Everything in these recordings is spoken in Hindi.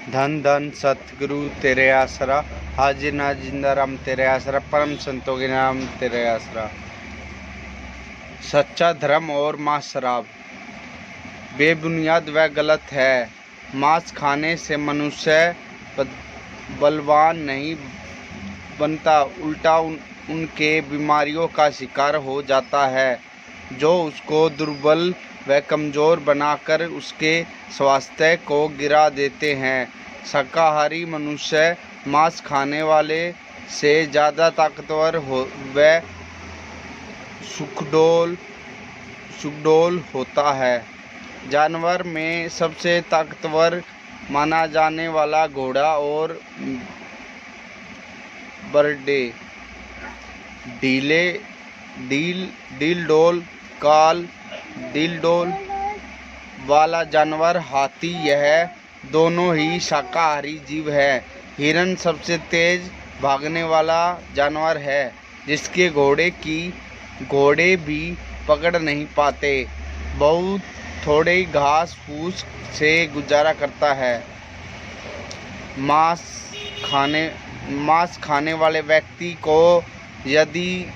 धन धन सतगुरु तेरे आसरा, हाजिर ना जिंदा राम तेरे आसरा, परम संतों के नाम तेरे आसरा। सच्चा धर्म और मांस शराब बेबुनियाद व गलत है। मांस खाने से मनुष्य बलवान नहीं बनता, उल्टा उनके बीमारियों का शिकार हो जाता है, जो उसको दुर्बल व कमज़ोर बनाकर उसके स्वास्थ्य को गिरा देते हैं। शाकाहारी मनुष्य मांस खाने वाले से ज़्यादा ताकतवर व सुखडौल होता है। जानवर में सबसे ताकतवर माना जाने वाला घोड़ा और बरडे डील वाला जानवर हाथी, यह दोनों ही शाकाहारी जीव है। हिरन सबसे तेज भागने वाला जानवर है, जिसके घोड़े भी पकड़ नहीं पाते। बहुत थोड़े घास फूस से गुजारा करता है। मांस खाने वाले व्यक्ति को यदि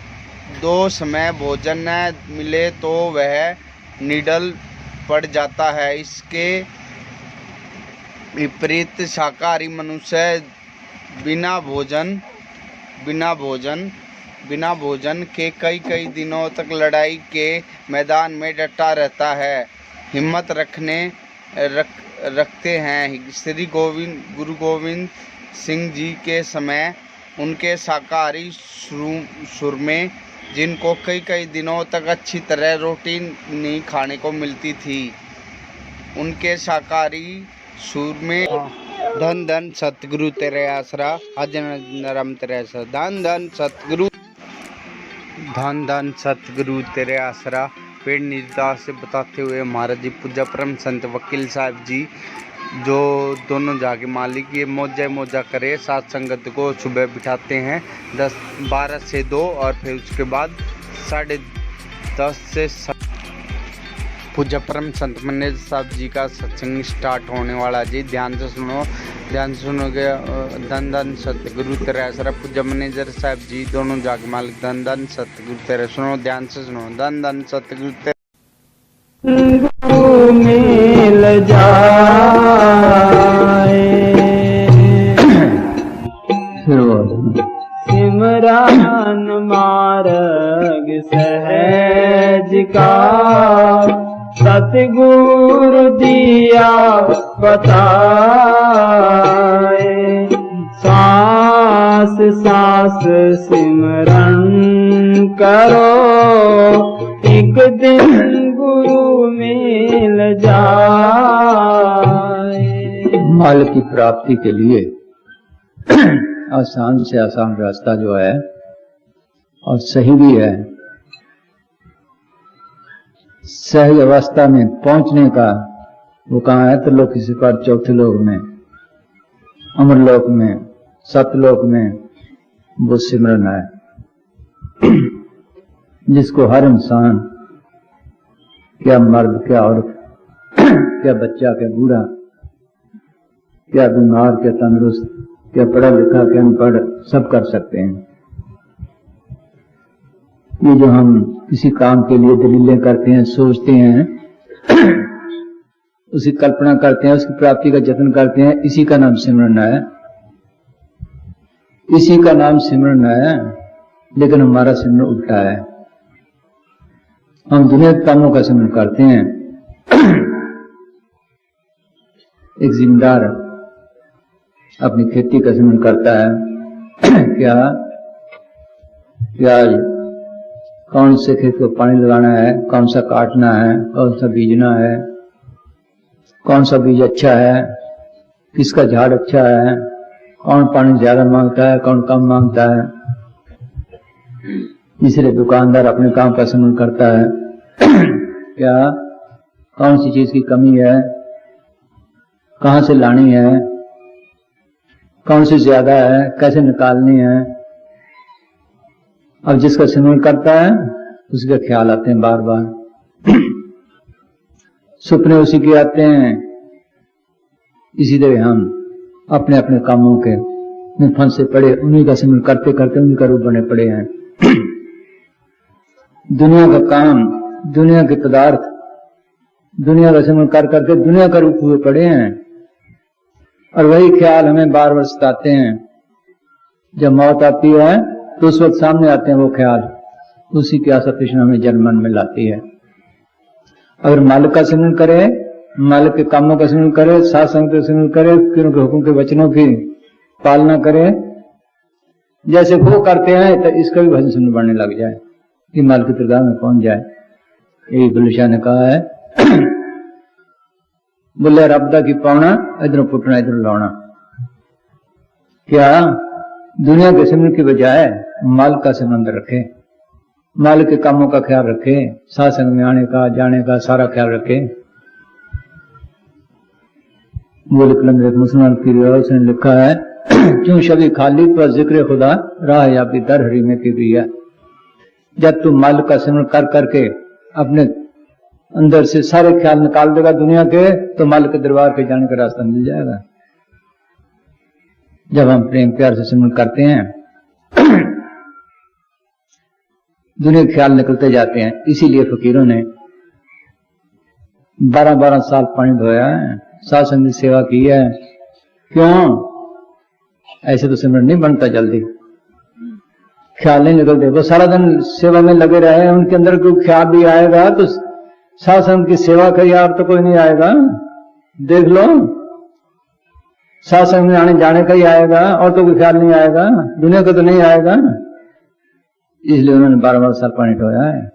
2 समय भोजन न मिले तो वह निडल पड़ जाता है। इसके विपरीत शाकाहारी मनुष्य बिना भोजन के कई दिनों तक लड़ाई के मैदान में डटा रहता है, हिम्मत रखते हैं। श्री गुरु गोविंद सिंह जी के समय उनके शाकाहारी सुरमे, जिनको कई दिनों तक अच्छी तरह रोटी नहीं खाने को मिलती थी, उनके शाकाहारी सुरमे धन धन सतगुरु तेरे आसरा, राम तेरे आसरा। धन धन सतगुरु तेरे आसरा पेड़ निर्दास से बताते हुए महाराज जी पूजा परम संत वकील साहब जी, जो दोनों जाके मालिक ये मौजा करे, सात संगत को सुबह बिठाते हैं 12 से 2 और फिर उसके बाद 10:30 से 7 पूजा परम संत मैनेजर साहब जी का सत्संग स्टार्ट होने वाला जी। ध्यान से सुनोगे। धन धन सतगुरु तेरे आसरा पूजा मैनेजर साहब जी दोनों जाग मालिक, धन धन सतगुरु तेरे, सुनो ध्यान से सुनो। धन धन सतगुरु तेरे मिल जाए, सिमरन मार्ग सहज का सतगुरु दिया बताए। सांस सांस सिमरन करो, एक दिन गुरु मिल जाए। माल की प्राप्ति के लिए आसान से आसान रास्ता जो है और सही भी है, सहज अवस्था में पहुंचने का वो कहाँ है? त्रिलोक से पर चौथे लोक में, अमरलोक में, सतलोक में वो सिमरन है, जिसको हर इंसान, क्या मर्द क्या औरत, क्या बच्चा क्या बूढ़ा, क्या बीमार क्या तंदुरुस्त, क्या पढ़ा लिखा क्या अनपढ़, सब कर सकते हैं। ये जो हम किसी काम के लिए दलीलें करते हैं, सोचते हैं, उसकी कल्पना करते हैं, उसकी प्राप्ति का जतन करते हैं, इसी का नाम सिमरन है, इसी का नाम सिमरन है। लेकिन हमारा सिमरन उल्टा है। हम दुनिया के कामों का सिमरन करते हैं। एक जिम्मेदार अपनी खेती का सिमरन करता है, क्या कौन से खेत को पानी लगाना है, कौन सा काटना है, कौन सा बीजना है, कौन सा बीज अच्छा है, किसका झाड़ अच्छा है, कौन पानी ज्यादा मांगता है, कौन कम मांगता है। तीसरे दुकानदार अपने काम का सिमरन करता है, क्या कौन सी चीज की कमी है, कहां से लानी है, कौन सी ज्यादा है, कैसे निकालनी है। अब जिसका सिमरन करता है उसके ख्याल आते हैं बार बार, सपने उसी के आते हैं। इसी तरह हम अपने अपने कामों के में फंसे पड़े, उन्हीं का सिमरन करते करते उन्हीं का रूप बने पड़े हैं। दुनिया का काम, दुनिया के पदार्थ, दुनिया का सिमरन कर करके दुनिया का रूप हुए पड़े हैं। और वही ख्याल हमें बार बार सताते हैं। जब मौत आती है तो उस वक्त सामने आते हैं वो ख्याल, उसी की आशा तृष्णा हमें जन्म मन में लाती है। अगर मालिक का सिमरन करे, मालिक के कामों का सिमरन करे, साथ संग का सिमरन करे, फिर उनके हुक्म के वचनों की पालना करे, जैसे वो करते हैं, तो इसका भी भजन सिमरन बढ़ने लग जाए कि मालिक की दरगाह में पहुंच जाए। यही बुल्ले शाह ने कहा है, बुल्ले रब्दा की पावना, इधरों पुटना इधरों लाना। क्या दुनिया के सिमरन की बजाय माल का सिमरन रखे, मालिक के कामों का ख्याल रखे, साथ संग में आने का जाने का सारा ख्याल रखे। बोले कलंदर एक मुसलमान की रिवायत ने लिखा है, क्यों शबी खाली पर जिक्र खुदा राह या भी दर हरी में की भी है। जब तू मालिक का सिमरन कर करके अपने अंदर से सारे ख्याल निकाल देगा दुनिया के, तो मालिक के दरबार पे जाने का रास्ता मिल जाएगा। जब हम प्रेम प्यार से सिमरन करते हैं, दुनिया के ख्याल निकलते जाते हैं। इसीलिए फकीरों ने 12-12 साल पानी धोया है, साथ संग की सेवा की है। क्यों? ऐसे तो सिमरन नहीं बनता जल्दी, ख्याल नहीं निकलते। वो सारा दिन सेवा में लगे रहे, उनके अंदर कोई ख्याल भी आएगा तो साथ संग की सेवा का यार तो कोई नहीं आएगा। देख लो, साथ संग में आने जाने का ही आएगा, और तो कोई ख्याल नहीं आएगा, दुनिया का तो नहीं आएगा। इसलिए उन्होंने 12-12 साल पानी ढोया है।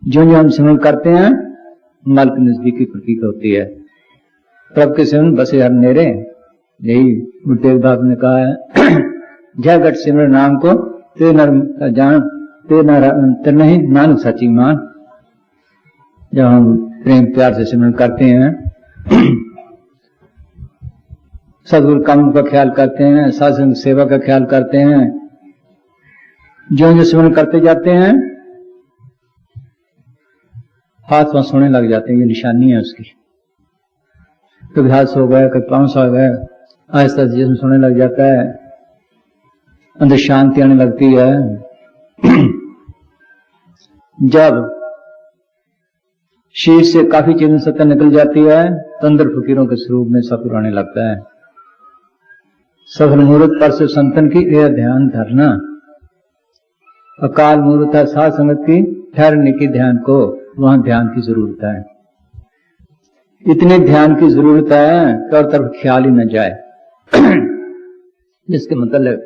जो जो हम सिमरन करते हैं, माल की नजदीकी प्रतीक होती है। प्रभ के सिमरन बसे हर नेरे, यही गुरुदेव बाबा ने कहा है, जय गट सिमरन नाम को ते नर जान ते नर नहीं नानक सची मान। जब हम प्रेम प्यार से सिमरन करते हैं, सदगुरु काम का ख्याल करते हैं, साधु सेवा का ख्याल करते हैं, जो जो सिमरन करते जाते हैं, हाथ वहां सोने लग जाते हैं। ये निशानी है उसकी। कभी हाथ सो गए, कभी पांव सो गए, आहिस्ता जिसम सोने लग जाता है, अंदर शांति आने लगती है। जब शीश से काफी चीजें सत्य निकल जाती है, तो अंदर फकीरों के स्वरूप में सफर आने लगता है। सफल मुहूर्त पर से संतन की यह ध्यान धरना, अकाल मुहूर्त है साध संगत की ठहरने की ध्यान को, वहां ध्यान की जरूरत है। इतने ध्यान की जरूरत है कि और तरफ ख्याल ही न जाए। जिसके मतलब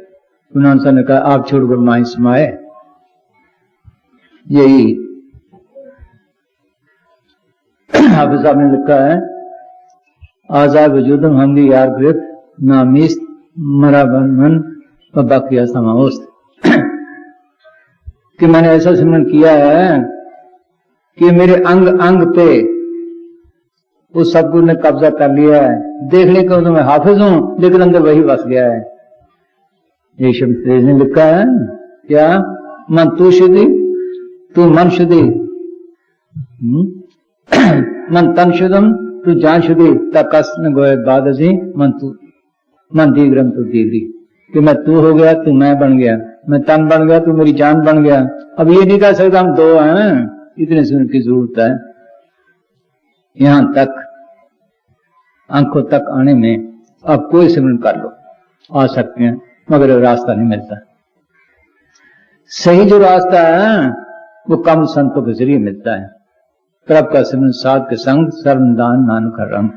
गुनान साहब ने कहा, आप छोड़ कर माई समाए। यही हाफिज साहब ने लिखा है, आजाद वजूदम हम भी यार गिरफ्त नामिस्त मरा बन मन व बाकी समाउस्त। कि मैंने ऐसा सिमरन किया है कि मेरे अंग अंग पे उस सदगुरु ने कब्जा कर लिया है। देखने को तो मैं हाफिज हूं, लेकिन अंदर वही बस गया है। ये शब्द ने लिखा है, क्या मन तू शुद्धि, तू मन शुद्धि, मन तन शुद्धम, तू जान शुद्धि, तकस न गोए बादसी मन तू मन दीग्रम तू दीदी। कि मैं तू हो गया, तू मैं बन गया, मैं तन बन गया, तू मेरी जान बन गया। अब ये नहीं कह सकता हम दो हैं। इतने सिमरन की जरूरत है। यहां तक आंखों तक आने में अब कोई सिमरन कर लो, आ सकते हैं, मगर रास्ता नहीं मिलता। सही जो रास्ता है वो कम संतों के जरिए मिलता है। प्रभ का सिमरन साध के संग सर्वदान नानक का रंग।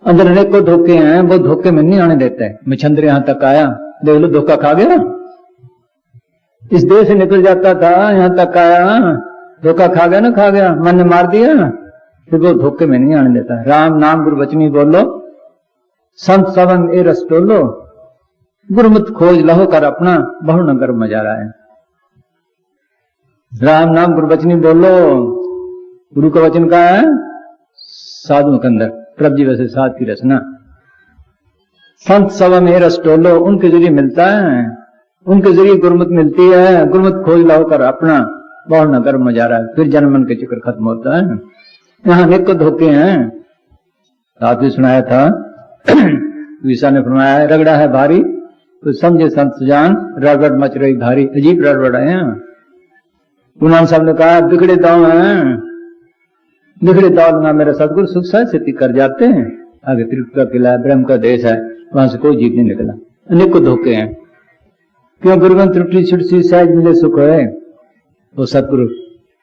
अंदर अनेकों धोखे हैं, वो धोखे में नहीं आने देते। मिछंद्र यहां तक आया, देख लो धोखा खा गया। इस देह से निकल जाता था, यहां तक आया, धोखा खा गया ना, खा गया, मन ने मार दिया। फिर वो धोखे में नहीं आने देता। राम नाम गुरु वचनी बोलो, संत सवन ए रस टोलो, गुरुमत खोज लहो कर अपना, बहु नगर मजा रहा है। राम नाम गुरु वचनी बोलो, गुरु का वचन का है साधुओं के अंदर। प्रभ जी वैसे साध की रचना। संत सवा में रस टोलो, उनके जरिए मिलता है, उनके जरिए गुरमत मिलती है। गुरमत खोज लाओ कर अपना, बहुत नगर मजा रहा है। फिर जन्मन के चक्कर खत्म होता है। यहाँ अनेक धोखे हैं। साथ ही सुनाया था, विशा ने फरमाया है, रगड़ा है भारी तो समझे संत जान, रगड़ मच रही भारी। अजीब रगड़ है। गुरु साहब ने कहा बिगड़े दाव हैं, बिगड़े दाव ना मेरे सतगुरु सुख सहज सिद्धि कर जाते हैं। आगे त्रिकुट का किला है, ब्रह्म का देश है, वहां से कोई जीत नहीं निकला। अनेकों धोखे हैं। क्यों गुरुगन त्रुटि छुटसी सहज मिले सुख है। वो सतगुरु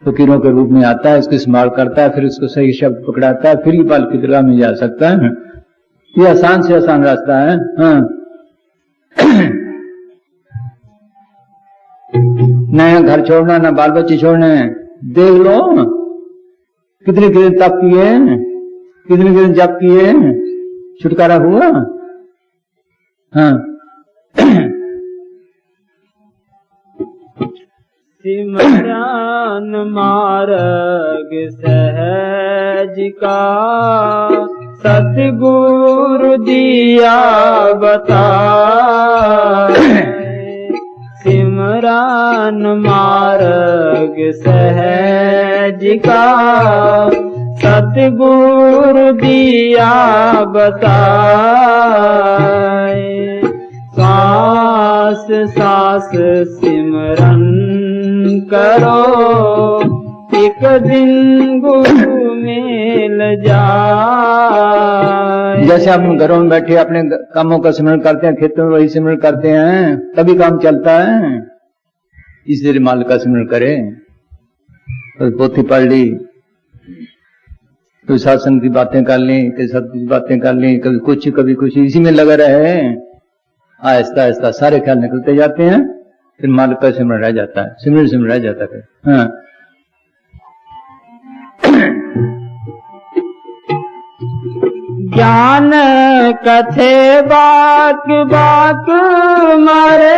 फकीरों के रूप में आता है, इसकी संभाल करता है, फिर उसको सही शब्द पकड़ाता है, फिर ही बाल की दरगाह में जा सकता है। ये आसान से आसान रास्ता है। हाँ नया घर छोड़ना, ना बाल बच्चे छोड़ने। देख लो कितने कितने तप किए, कितने कितने जप किए, छुटकारा हुआ। हाँ सिमरन मार्ग सहज का सतगुरु दिया बता। सिमरन मार्ग सहज का सतगुरु दिया बताए। सांस सांस सिमरन करो, एक दिन गुरु मिल जाए। जैसे हम घरों में बैठे अपने कामों का सिमरण करते हैं, खेतों में वही सिमरण करते हैं, तभी काम चलता है। इसलिए माल का सिमरण करे। तो पोथी पढ़ ली, तो शासन की बातें कर ली, कभी सत्य की बातें कर ली, कभी कुछ इसी में लगा रहे। आहिस्ता आहिस्ता सारे ख्याल निकलते जाते हैं, फिर मालिक का सिमरण रह जाता है, सिमरण रह जाता है। हाँ ज्ञान कथे बाक बाक मारे।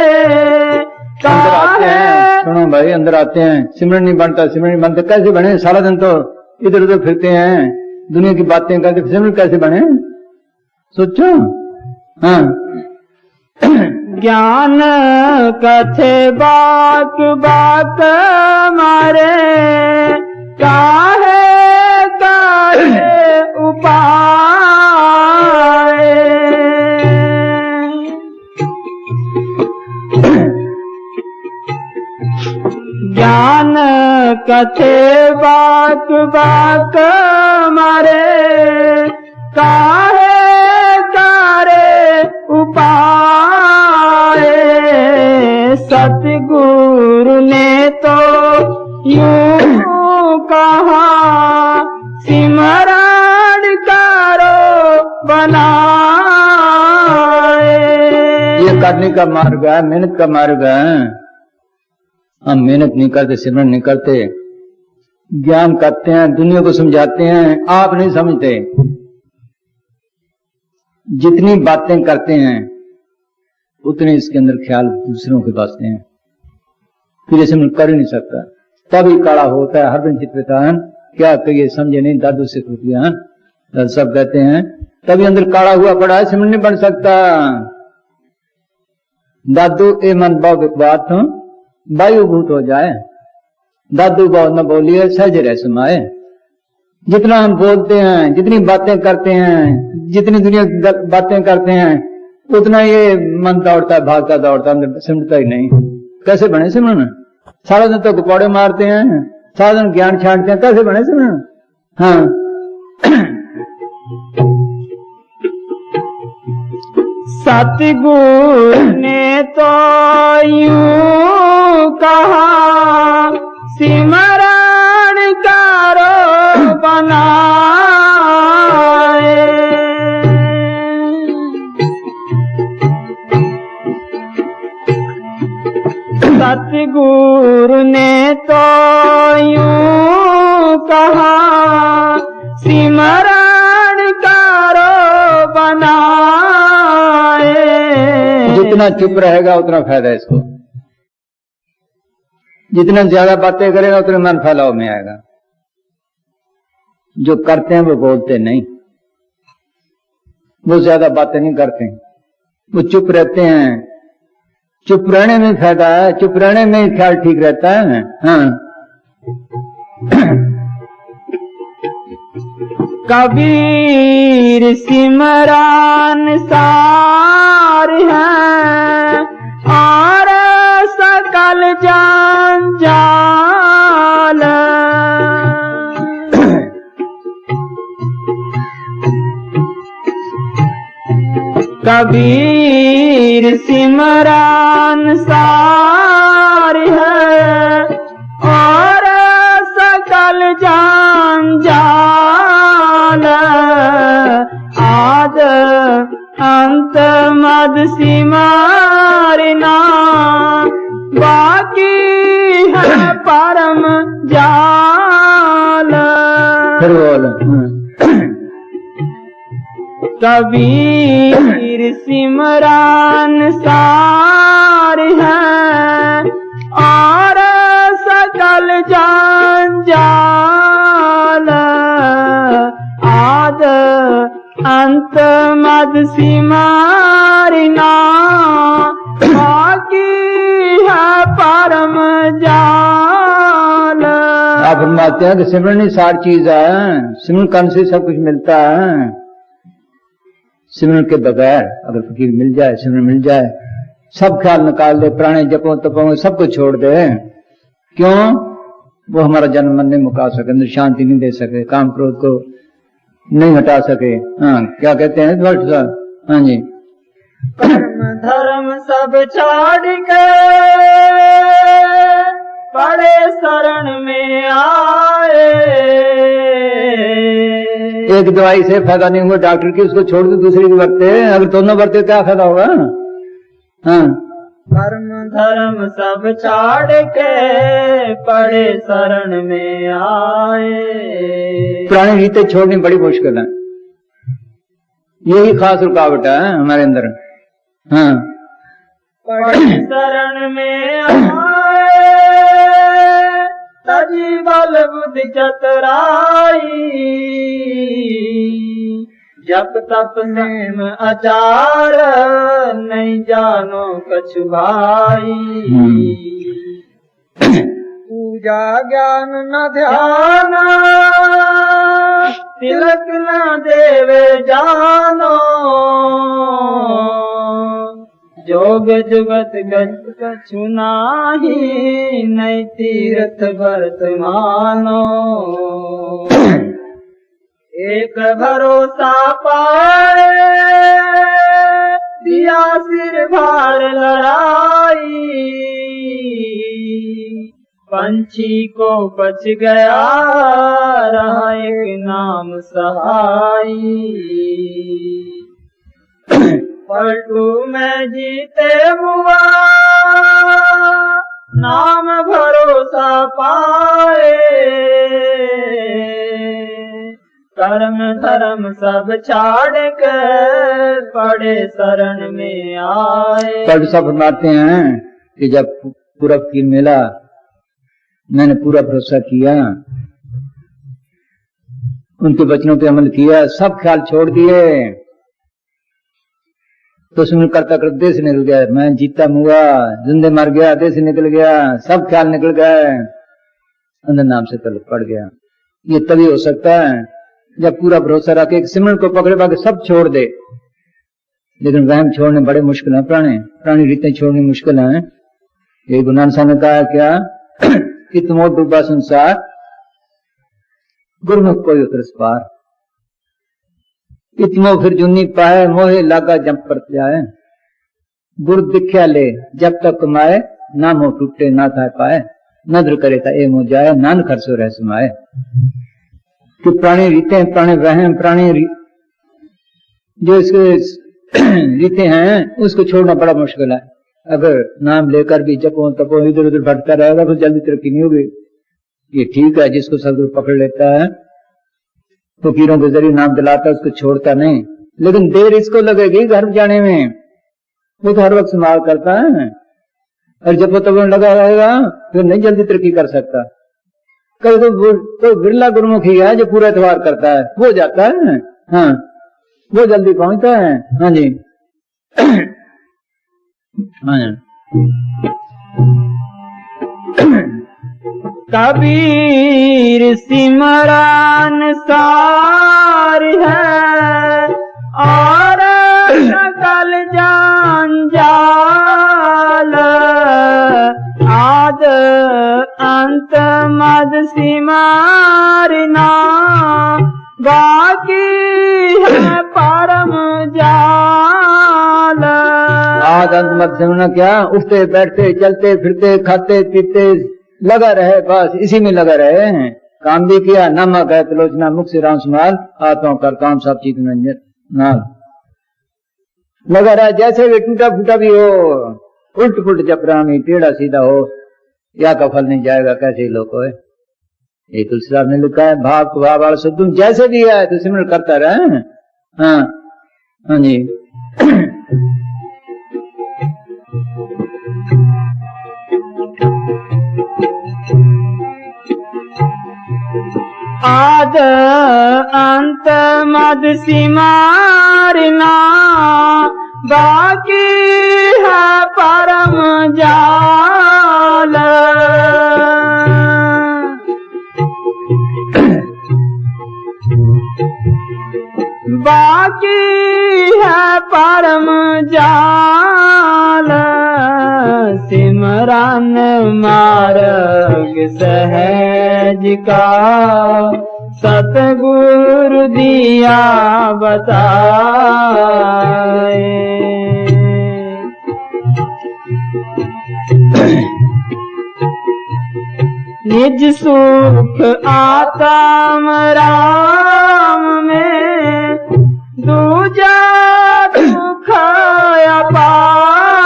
अंदर आते हैं, सुनो भाई, अंदर आते हैं। सिमरण नहीं बनता, सिमरण नहीं बनता। कैसे बने? सारा दिन तो इधर उधर फिरते हैं, दुनिया की बातें करते, सिमरण कैसे बने? सोचो। हाँ ज्ञान कथे बाक बाक मारे। काहे काहे उपाय। ज्ञान कथे बाक बाक मारे। काहे कारे उपाय। सतगुरु ने तो यूं कहा, सिमरण करो बनाए। ये करने का मार्ग है, मेहनत का मार्ग है। हम मेहनत नहीं करते, सिमरण नहीं करते, ज्ञान करते हैं, दुनिया को समझाते हैं, आप नहीं समझते। जितनी बातें करते हैं उतने इसके अंदर ख्याल दूसरों के बसते हैं, फिर ऐसे में कर ही नहीं सकता। तभी काड़ा होता है, हर दिन चित्रता है। क्या कहिए, समझे नहीं, दादू से खुदिया दादू सब कहते हैं, तभी अंदर काड़ा हुआ पड़ा है, सिमरण नहीं बन सकता। दादू ए मन बात हो वायुभूत हो जाए, दादू बहुत न बोलिए सहज रह समाए। जितना हम बोलते हैं, जितनी बातें करते हैं, जितनी दुनिया बातें करते हैं, उतना ये मन दौड़ता है, भागता दौड़ता, सिमटता ही नहीं। कैसे बने सिमरण? सारा दिन तो गुपाड़े मारते हैं, सारा दिन ज्ञान छांटते हैं, कैसे बने सिमरण? हाँ सतगुरु ने तो यूं कहा, सिमरण करो बनाए। सतगुरु ने तो यूं कहा, सिमरण करो बनाए। जितना चुप रहेगा उतना फायदा है इसको, जितना ज्यादा बातें करेगा उतना मन फैलाव में आएगा। जो करते हैं वो बोलते नहीं, वो ज्यादा बातें नहीं करते, वो चुप रहते हैं। चुप रहने में फायदा है, चुप रहने में ख्याल ठीक रहता है। हाँ कबीर सिमरान सा जंजाल कबीर सिमरन सार है और सकल जंजाल आद अंत मद सिमरना बाकी है परम जाल। फिर बोल। कबीर सिमरन सार है और सकल जंजाल आद अंत मद सिमरना बाकी है परम जाल। आप फरमाते हैं कि सिमरन ही सारी चीज है, सिमरन करने से सब कुछ मिलता है। सिमरन के बगैर अगर फकीर मिल जाए, सिमरन मिल जाए, सब ख्याल निकाल दे, पुराने जपों तपों सब कुछ छोड़ दे, क्यों? वो हमारा जन्म मन नहीं मुका सके, अंदर शांति नहीं दे सके, काम क्रोध को नहीं हटा सके। हाँ, क्या कहते हैं भट्ट साहब? हाँ जी। कर्म धर्म सब छोड़ के बड़े शरण में आए। एक दवाई से फायदा नहीं हुआ डॉक्टर की, उसको छोड़ दो, दूसरी की बरते। अगर दोनों बरते क्या फायदा होगा? हाँ, कर्म धर्म सब छोड़ के बड़े शरण में आए। पुरानी रीतें छोड़नी बड़ी मुश्किल है, यही खास रुकावट है हमारे अंदर। हाँ, बड़े शरण में आए तजी बल बुद्धि चतुराई जप तप नेम आचार नहीं जानो कछु भाई। पूजा ज्ञान न ध्यान तिलक न देवे जानो जोग जुगत गत कछु नाही नहीं तीर्थ भरत मानो। एक भरोसा पाए दिया सिर भार लड़ाई पंछी को बच गया रहा एक नाम सहाई। पलटू में जीते हुआ नाम भरोसा पाए कर्म धर्म सब छाड़ के पड़े शरण में आए। कल सब फरमाते हैं कि जब पूरा फकीर मिला, मैंने पूरा भरोसा किया, उनके वचनों पे अमल किया, सब ख्याल छोड़ दिए, तो सुन करता कर देश निकल गया, मैं जीता मुआ जिंदे मर गया, देश निकल गया, सब ख्याल निकल गए, अंदर नाम से तलब पड़ गया। ये तभी हो सकता है जब पूरा भरोसा रखे, एक सिमरन को पकड़े बाकी सब छोड़ दे। लेकिन वहम छोड़ने बड़े मुश्किल है, पुरानी रीतें छोड़नी मुश्किल है। ये गुरु नानक साहब ने कहा क्या? इतमो डूबा संसार गुरमुख कोई उतरस पार, इतमो फिर जुनी पाए मोहे लागा जब पर जाए, गुरु दिख्या ले जब तक कमाए, ना मोह टूटे ना था पाए, नद्र करे ता ए मोह जाए, नान खरसो रह समाए। कि पुरानी रीतें, पुराने वहम, जो इसके रीतें हैं उसको छोड़ना बड़ा मुश्किल है। अगर नाम लेकर भी जपो तपो इधर उधर भटका रहेगा तो जल्दी तरक्की नहीं होगी। ये ठीक है, जिसको सदगुरु पकड़ लेता है, फकीरों के जरिए नाम दिलाता है, उसको छोड़ता नहीं, लेकिन देर इसको लगेगी घर जाने में, वो तो हर वक्त संभाल करता है। और जब वो तब लगा रहेगा फिर नहीं जल्दी तरक्की कर सकता। कल तो बिरला गुरुमुखी है जो पूरा एतवार करता है, वो जाता है, हाँ वो जल्दी पहुंचता है। हाँ जी, हाँ जी। कबीर सिमरन सार है और सकल जंजाल, आज मद सिमरना बाकी है परम जाल। आद अंत मत समझना क्या, उठते बैठते चलते फिरते खाते पीते लगा रहे, बस इसी में लगा रहे। काम भी किया, नमक है त्रिलोचना मुख से राम संभाल, आत्मा कर काम सब चीज नाल लगा रहा। जैसे भी टूटा फूटा भी हो, उल्ट पुलट जपरामी टेढ़ा सीधा हो, या का फल नहीं जाएगा, कैसे लोग हो। ये तुलसीदास ने लिखा है, भाव को भाव वाला सब तुम जैसे भी है तो सिमरन करता रहे। हाँ हाँ जी। आद अंत मद सिमरना बाकी है परम जाल। बाकी है परम जाल। सिमरन मार्ग सहज का सतगुरु दिया बताए। निज सुख आत्म राम में दूजा दुख अपार।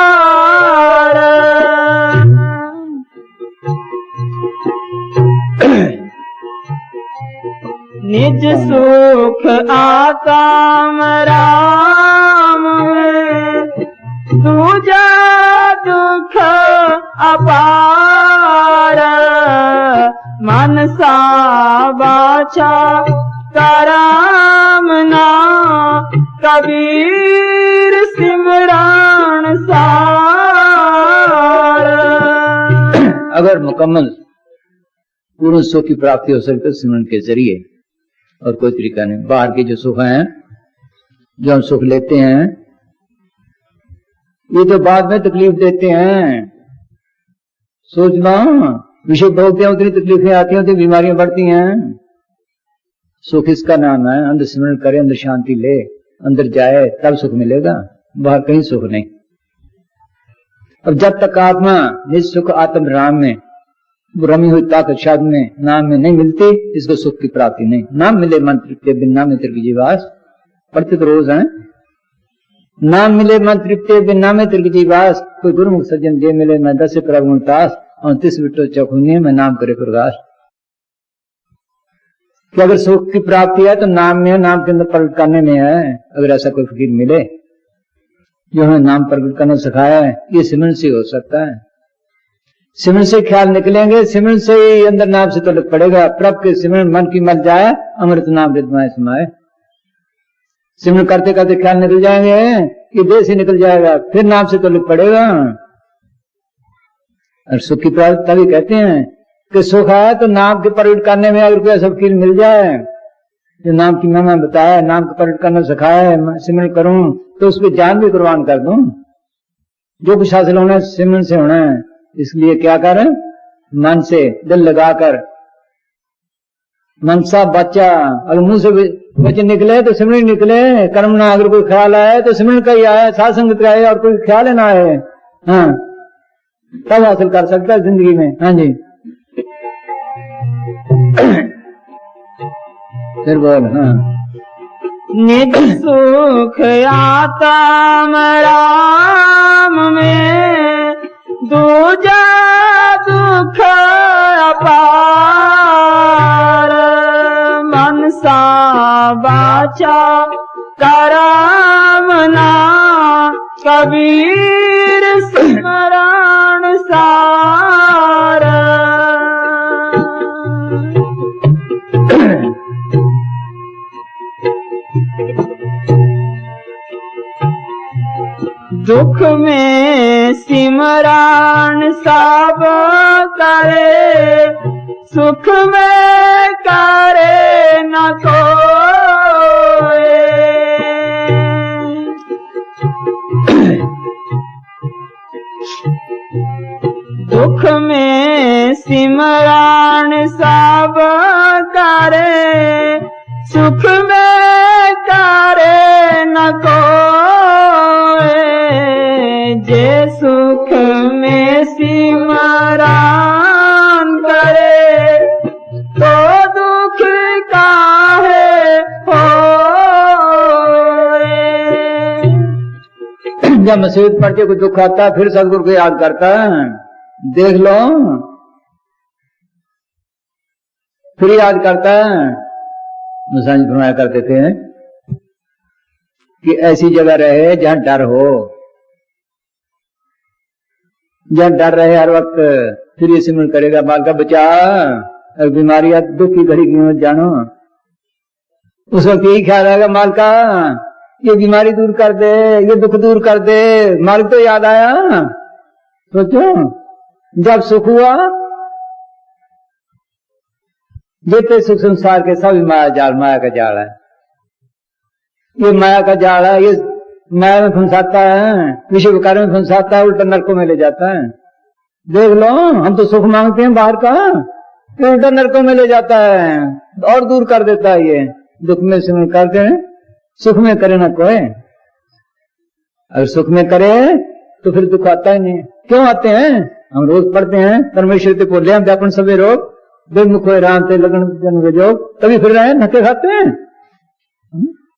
निज सुख आत्म राम में दूजा दुख अपार। मनसा बाछा करामना कबीर सिमरन सार। अगर मुकम्मल पूर्ण सुख की प्राप्ति हो सकती है सिमरन के जरिए, और कोई तरीका नहीं। बाहर के जो सुख हैं, जो हम सुख लेते हैं, ये तो बाद में तकलीफ देते हैं। सोचना, विषय भोगते हैं उतनी तकलीफें आती हैं, उतनी बीमारियां बढ़ती हैं। सुख इसका नाम है, अंदर सिमरन करे, अंदर शांति ले, अंदर जाए तब सुख मिलेगा, बाहर कहीं सुख नहीं। अब जब तक आत्मा निज सुख आत्म राम में रमी हुई ताकत शब्द में नाम में नहीं मिलती, इसको सुख की प्राप्ति नहीं। नाम मिले मंत्र के बिन नाम में तिरकी जीवास, पढ़ते तो रोज हैं। नाम मिले मंत्र के बिन नाम में तिरकी जीवास, कोई गुरुमुख सज्जन जे मिले मैं 10 प्रभु गुणतास, और 30 बिटो चौखुन्नी में नाम करे प्रकाश। कि अगर सुख की प्राप्ति है तो नाम में, नाम के अंदर प्रकट करने में है। अगर ऐसा कोई फकीर मिले जो हमें नाम प्रकट करना सिखाया है, ये सिमरन से हो सकता है। सिमरन से ख्याल निकलेंगे, सिमरन से ही अंदर नाम से तलक पड़ेगा। प्रभ के सिमरन मन की मत जाए, अमृत नाम रिदमाए समाए। सिमरन करते करते ख्याल निकल जाएंगे, ये देह से निकल जाएगा, फिर नाम से तलक पड़ेगा। और सुख की प्राप्ति तभी कहते हैं कि सुख है तो नाम के प्रकट करने में अगर कोई ऐसा वकील मिल जाए जो नाम की महिमा बताया, नाम का प्रकट करना सिखाया है, सिमरन करूं तो उस पर जान भी कुर्बान कर दूं। जो कुछ हासिल होना है सिमरन से होना है। इसलिए क्या करें, मन से दिल लगाकर, मनसा बच्चा, अगर मुंह से वचन निकले तो सिमरन निकले। कर्म ना अगर कोई ख्याल आए तो सिमरन का ही आए, साथ संगत का आए, और कोई ख्याल ना आए, हाँ तब हासिल कर सकता है जिंदगी में। हाँ जी, फिर बोल। हाँ, निज सुख आत्म राम में दूजा दुख अपार। मनसा बाचा करामना कबीर सिमरन सार। दुख में सिमरन सब करे, सुख में करे न कोई। दुख में सिमरन सब करे, सुख में करे न कोई। जे सुख में सिमरन करे, तो दुख काहे होए। जब मुसीबत पड़ती कोई दुख आता है फिर सदगुरु को याद करता है, देख लो फिर याद करता है। मुसाई फरमाया करते थे कि ऐसी जगह रहे जहां डर हो, जहां डर रहे हर वक्त, फिर ये सिमरन करेगा बाल का बचा। अगर बीमारी या दुख की घड़ी की मत जानो, उस वक्त यही ख्याल आएगा माल का, ये बीमारी दूर कर दे, ये दुख दूर कर दे। मालिक तो याद आया। सोचो जब सुख हुआ, जितने सुख संसार के सभी माया जाल, माया का जाल है। ये माया का जाल है, ये माया में फंसाता है, विषय कार्य में फंसाता है, उल्टा नरकों में ले जाता है। देख लो हम तो सुख मांगते हैं बाहर का, ये उल्टा नरकों में ले जाता है और दूर कर देता है। ये दुख में सिमरन करते हैं, सुख में करे ना कोई। अगर सुख में करे तो फिर दुख आता ही नहीं। क्यों आते हैं? हम रोज पढ़ते हैं परमेश्वर ते बोले व्यापन सभी रोग, बेमुख राम ते लगन जन्म जोग, तभी फिर रहे धक्के खाते हैं,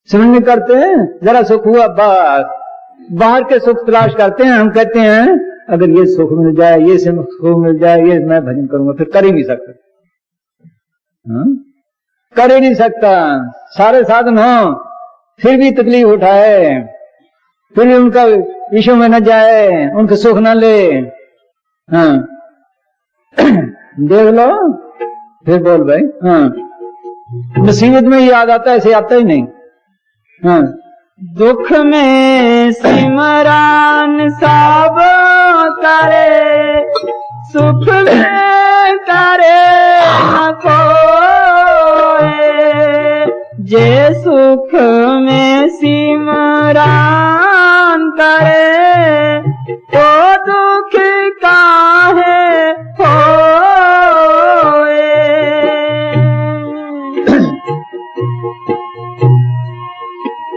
सिमरन नहीं करते हैं। जरा सुख हुआ बाहर के सुख तलाश करते हैं। हम कहते हैं अगर ये सुख मिल जाए, ये सुख मिल जाए, ये मैं भजन करूंगा, फिर कर ही नहीं सकता। कर ही नहीं सकता। सारे साधन हो फिर भी तकलीफ उठाए, फिर भी उनका विषय में न जाए, उनके सुख न ले। हाँ देख लो फिर बोल भाई। हाँ मुसीबत में ही याद आता है, ऐसे आता ही नहीं। हाँ दुख में सिमरन सब करे, सुख में करे न कोई। जे सुख में सिमरन करे, तो दुख काहे होए।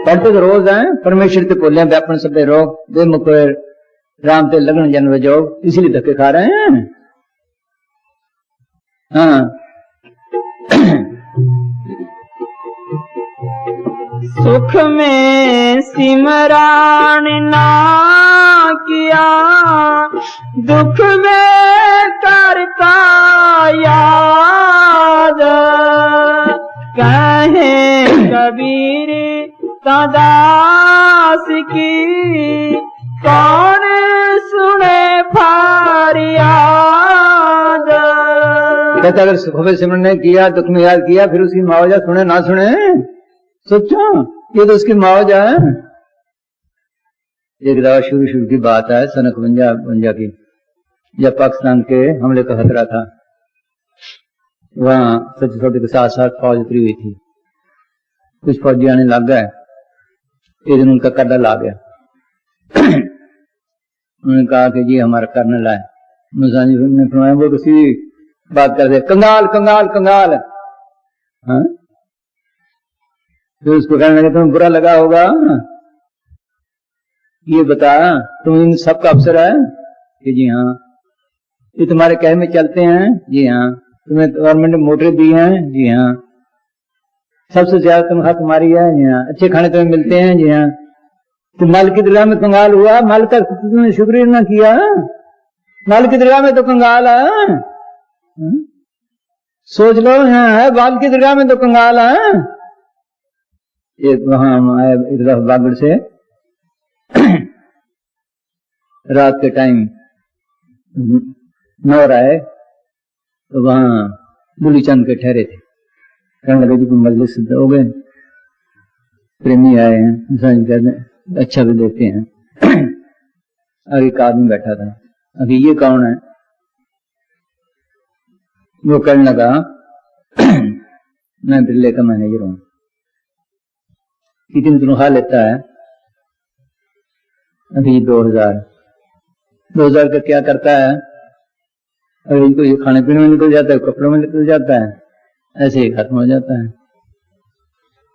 पढ़ते तो रोज हैं, परमेश्वर ते बोले व्यापन सभे रोग, बेमुख राम ते लगन जन्म जोग, इसीलिए धक्के खा रहे हैं। हाँ सुख में सिमरन ना किया, दुख में करता याद। कहे कबीर दास की, कौन सुने फरियाद। कहता अगर सुख में सिमरन नहीं किया, दुख में याद किया, फिर उसकी मुआवजा सुने ना सुने, सोचो ये तो उसकी मुआवजा है। एक दफा शुरू की बात है, सन 51 की, जब पाकिस्तान के हमले का खतरा था, वहां सच सौदे के साथ साथ फौज उतरी हुई थी। कुछ फौजी आने लग गए, एक दिन उनका कर्नल आ गया। उन्होंने कहा कि जी हमारा कर्नल है। मुसानी ने फरमाया वो किसी बात कर दे, कंगाल कंगाल कंगाल। हाँ फिर उसको कहने लगे तुम्हें बुरा लगा होगा, ये बता तुम इन सब का अफसर है कि जी हाँ। ये तुम्हारे कहे में चलते हैं? जी हाँ। तुम्हें गवर्नमेंट ने मोटरें दी हैं? जी हाँ। सबसे ज्यादा तनख्वाह तुम्हारी है? जी हाँ। अच्छे खाने तुम्हें मिलते हैं? जी हाँ। तुम माल की दरगाह में कंगाल हुआ, माल का तुमने शुक्रिया ना किया, माल की दरगाह में तो कंगाल है। सोच लो यहाँ है, माल की दरगाह में तो कंगाल है। एक वहां आए एक दफा बागड़ से रात के टाइम 9 आए तो वहां बुली चंद के ठहरे थे। कहने लगे जी कोई मजलिस हो गए, प्रेमी आए हैं, कहते हैं अच्छा भी देते हैं। आगे एक आदमी बैठा था, अभी ये कौन है? वो कहने लगा मैं बिरले का मैनेजर हूं। कितनी तनख्वाह लेता है? अभी 2000 का क्या करता है? और इनको ये खाने पीने में निकल जाता है, कपड़ों में निकल जाता है, ऐसे ही खत्म हो जाता है।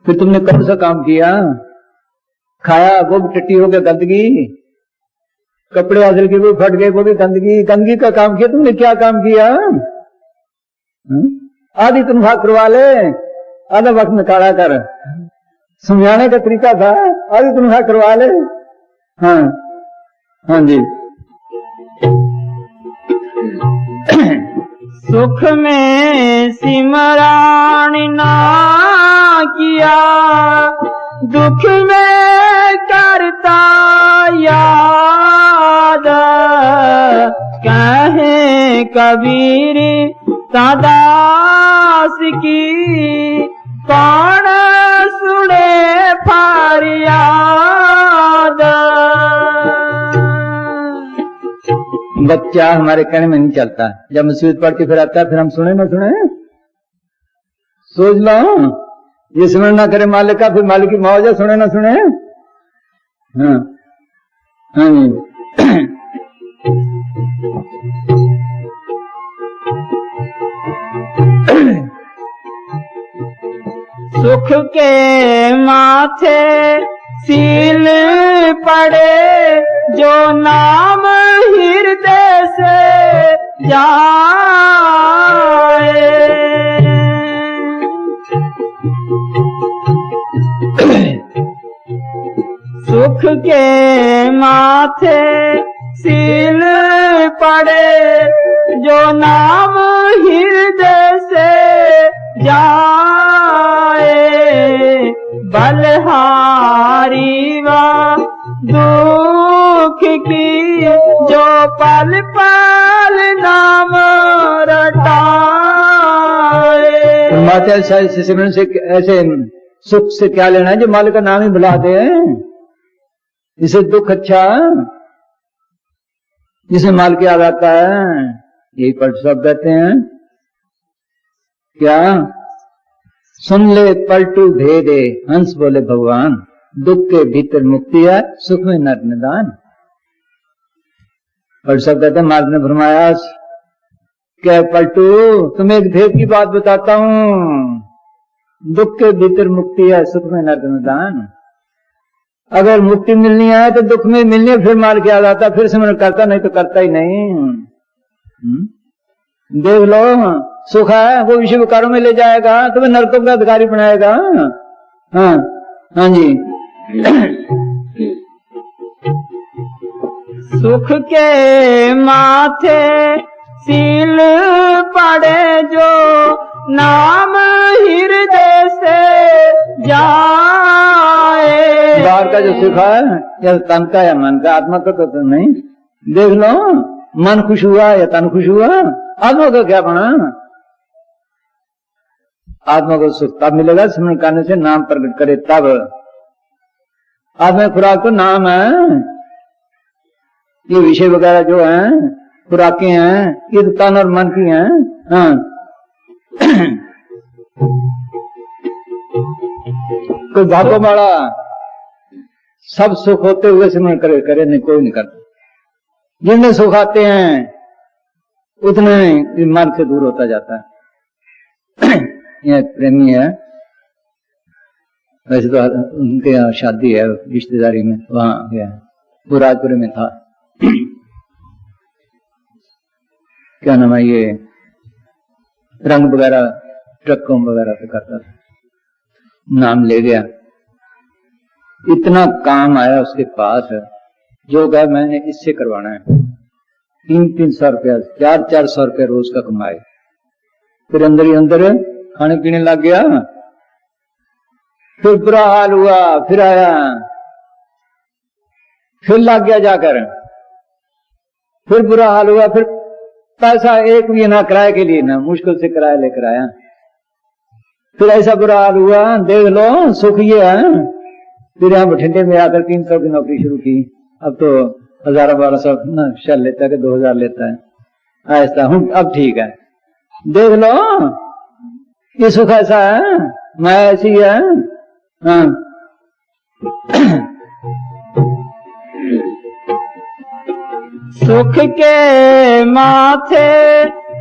फिर तुमने कौन सा काम किया? खाया वो भी टट्टी हो गया गंदगी, कपड़े आदर के वो फट गए वो भी गंदगी, गंदगी का काम किया तुमने। क्या काम किया? आधी तनख्वाह करवा ले, आधा वक्त निकाला कर, समझाने का तरीका था। आधी तनख्वाह करवा ले। हाँ हाँ जी। सुख में सिमरण ना किया, दुख में करता याद। कहे कबीर सदास की, कौन सुने फरियाद। बच्चा हमारे कहने में नहीं चलता, जब मुसीबत पड़ के फिर आता है, फिर हम सुने ना सुने। सोच लो, ये स्मरण ना करे मालिक का, फिर मालिक की मौज है, सुने ना सुने। हाँ हाँ जी। सुख के माथे सील पड़े, जो नाम हृदय से जाए। सुख के माथे सील पड़े, जो नाम हृदय से जाए। बलहारी वा दुख की, जो पल पल नाम रटाए। माता ऐसे सिमरन से ऐसे सुख से क्या लेना है जो मालिक का नाम ही बुला दे। इसे दुख अच्छा, जिसे माल की याद आता है, यही पढ़ सब कहते हैं। क्या? सुन ले पलटू भेदे, हंस बोले भगवान, दुख के भीतर मुक्ति है, सुख में नर निदान। पढ़ सब कहते हैं, मार्ग ने फरमाया, क्या पलटू, तुम्हें एक भेद की बात बताता हूं, दुख के भीतर मुक्ति है, सुख में नर निदान। अगर मुक्ति मिलनी है तो दुख में मिलनी है, फिर मार के आ जाता, फिर सिमरन करता, नहीं तो करता ही नहीं। देख लो, सुख है वो विषय विकारों में ले जाएगा, तुम्हें नरकों का अधिकारी बनाएगा। हाँ हाँ जी। सुख के माथे सील पड़े, जो नाम हृदय से जाए। बाहर का जो सुख है, या तन का या मन का, आत्मा का तो नहीं। देख लो, मन खुश हुआ या तन खुश हुआ, आत्मा का क्या बना? आत्मा को सुख तब मिलेगा स्मरण करने से, नाम प्रकट करे तब। आत्मा खुराक तो नाम है, ये विषय वगैरह जो हैं, खुराकें हैं, ये तो तन और मन की हैं। हाँ। कोई भागो वाला सब सुख होते हुए सिमरन करे नहीं, कोई नहीं करता। जितने सुख आते हैं उतने मन से दूर होता जाता है। यह प्रेमी है, वैसे तो उनके यहाँ शादी है रिश्तेदारी में, वहां गया, वो राजपुर में था। क्या नाम है, ये रंग वगैरह ट्रकों वगैरह से करता था, नाम ले गया। इतना काम आया उसके पास, जो कहा मैंने इससे करवाना है, 300-300 रुपया, 400-400 रुपया रोज का कमाए। फिर अंदर ही अंदर खाने पीने लग गया, फिर बुरा हाल हुआ, फिर आया, फिर लग गया जाकर, फिर बुरा हाल हुआ, फिर पैसा एक भी ना किराए के लिए, ना मुश्किल से किराया लेकर आया। फिर ऐसा बुरा हाल हुआ, देख लो सुख ये है। फिर यहाँ बठिंडे में आकर 300 की नौकरी शुरू की। अब तो 1000-1200 ना शल लेता है कि 2000 लेता है, ऐसा हूं, अब ठीक है। देख लो, ये सुख ऐसा है, मैं ऐसी है। हाँ। सुख के माथे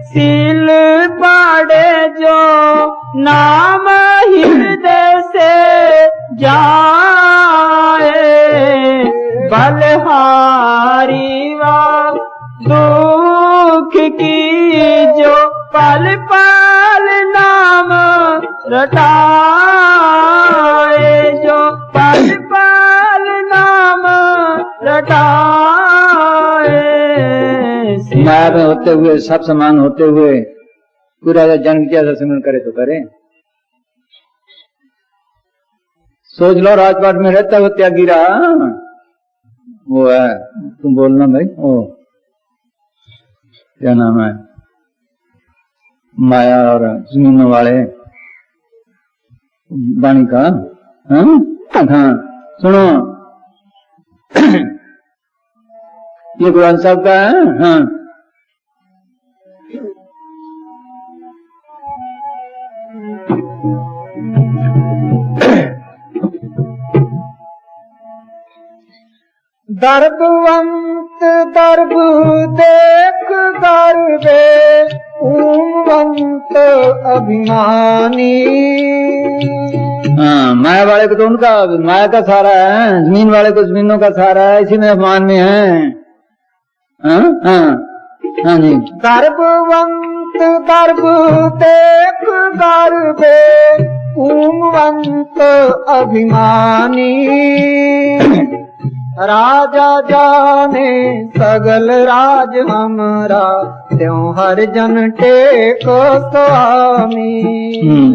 सील पड़े जो नाम हृदय से जाए बलहारी वा दुख की जो पल पल नाम रटाए जो पल पल नाम रटाए माया में होते हुए सब समान होते हुए पूरा जन्म किया सिमरन करे तो करे। सोच लो राजपाट में रहता हो त्यागी रहा वो है, तुम बोलना भाई ओ क्या नाम है माया और जमीनों वाले वाणी का। हाँ हाँ सुनो ये कुरान साहब का है। हाँ दर्बवंत दर्ब देख गर्वे ऊमवंत अभिमानी। हाँ माया वाले को तो उनका माया का सहारा है, जमीन वाले को जमीनों का सहारा है, इसी में अभिमान में है। हाँ हाँ हाँ जी। दर्बवंत दर्ब देख गर्वे ऊमवंत अभिमानी। राजा जाने सगल राज हमरा त्यों हर जन टेको स्वामी।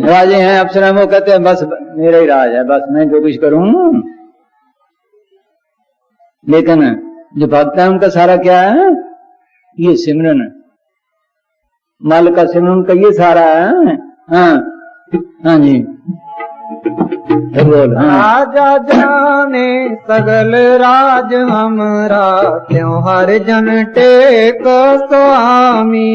राजे हैं अप्सरा वो कहते हैं बस मेरा ही राज है, बस मैं जो कुछ करूं। लेकिन जो भक्त है उनका सारा क्या है? ये सिमरन, माल का सिमरन उनका ये सारा है। हाँ हाँ जी बोल। हाँ। राजा जाने सगल राज हमरा त्यों हर जन टेको स्वामी।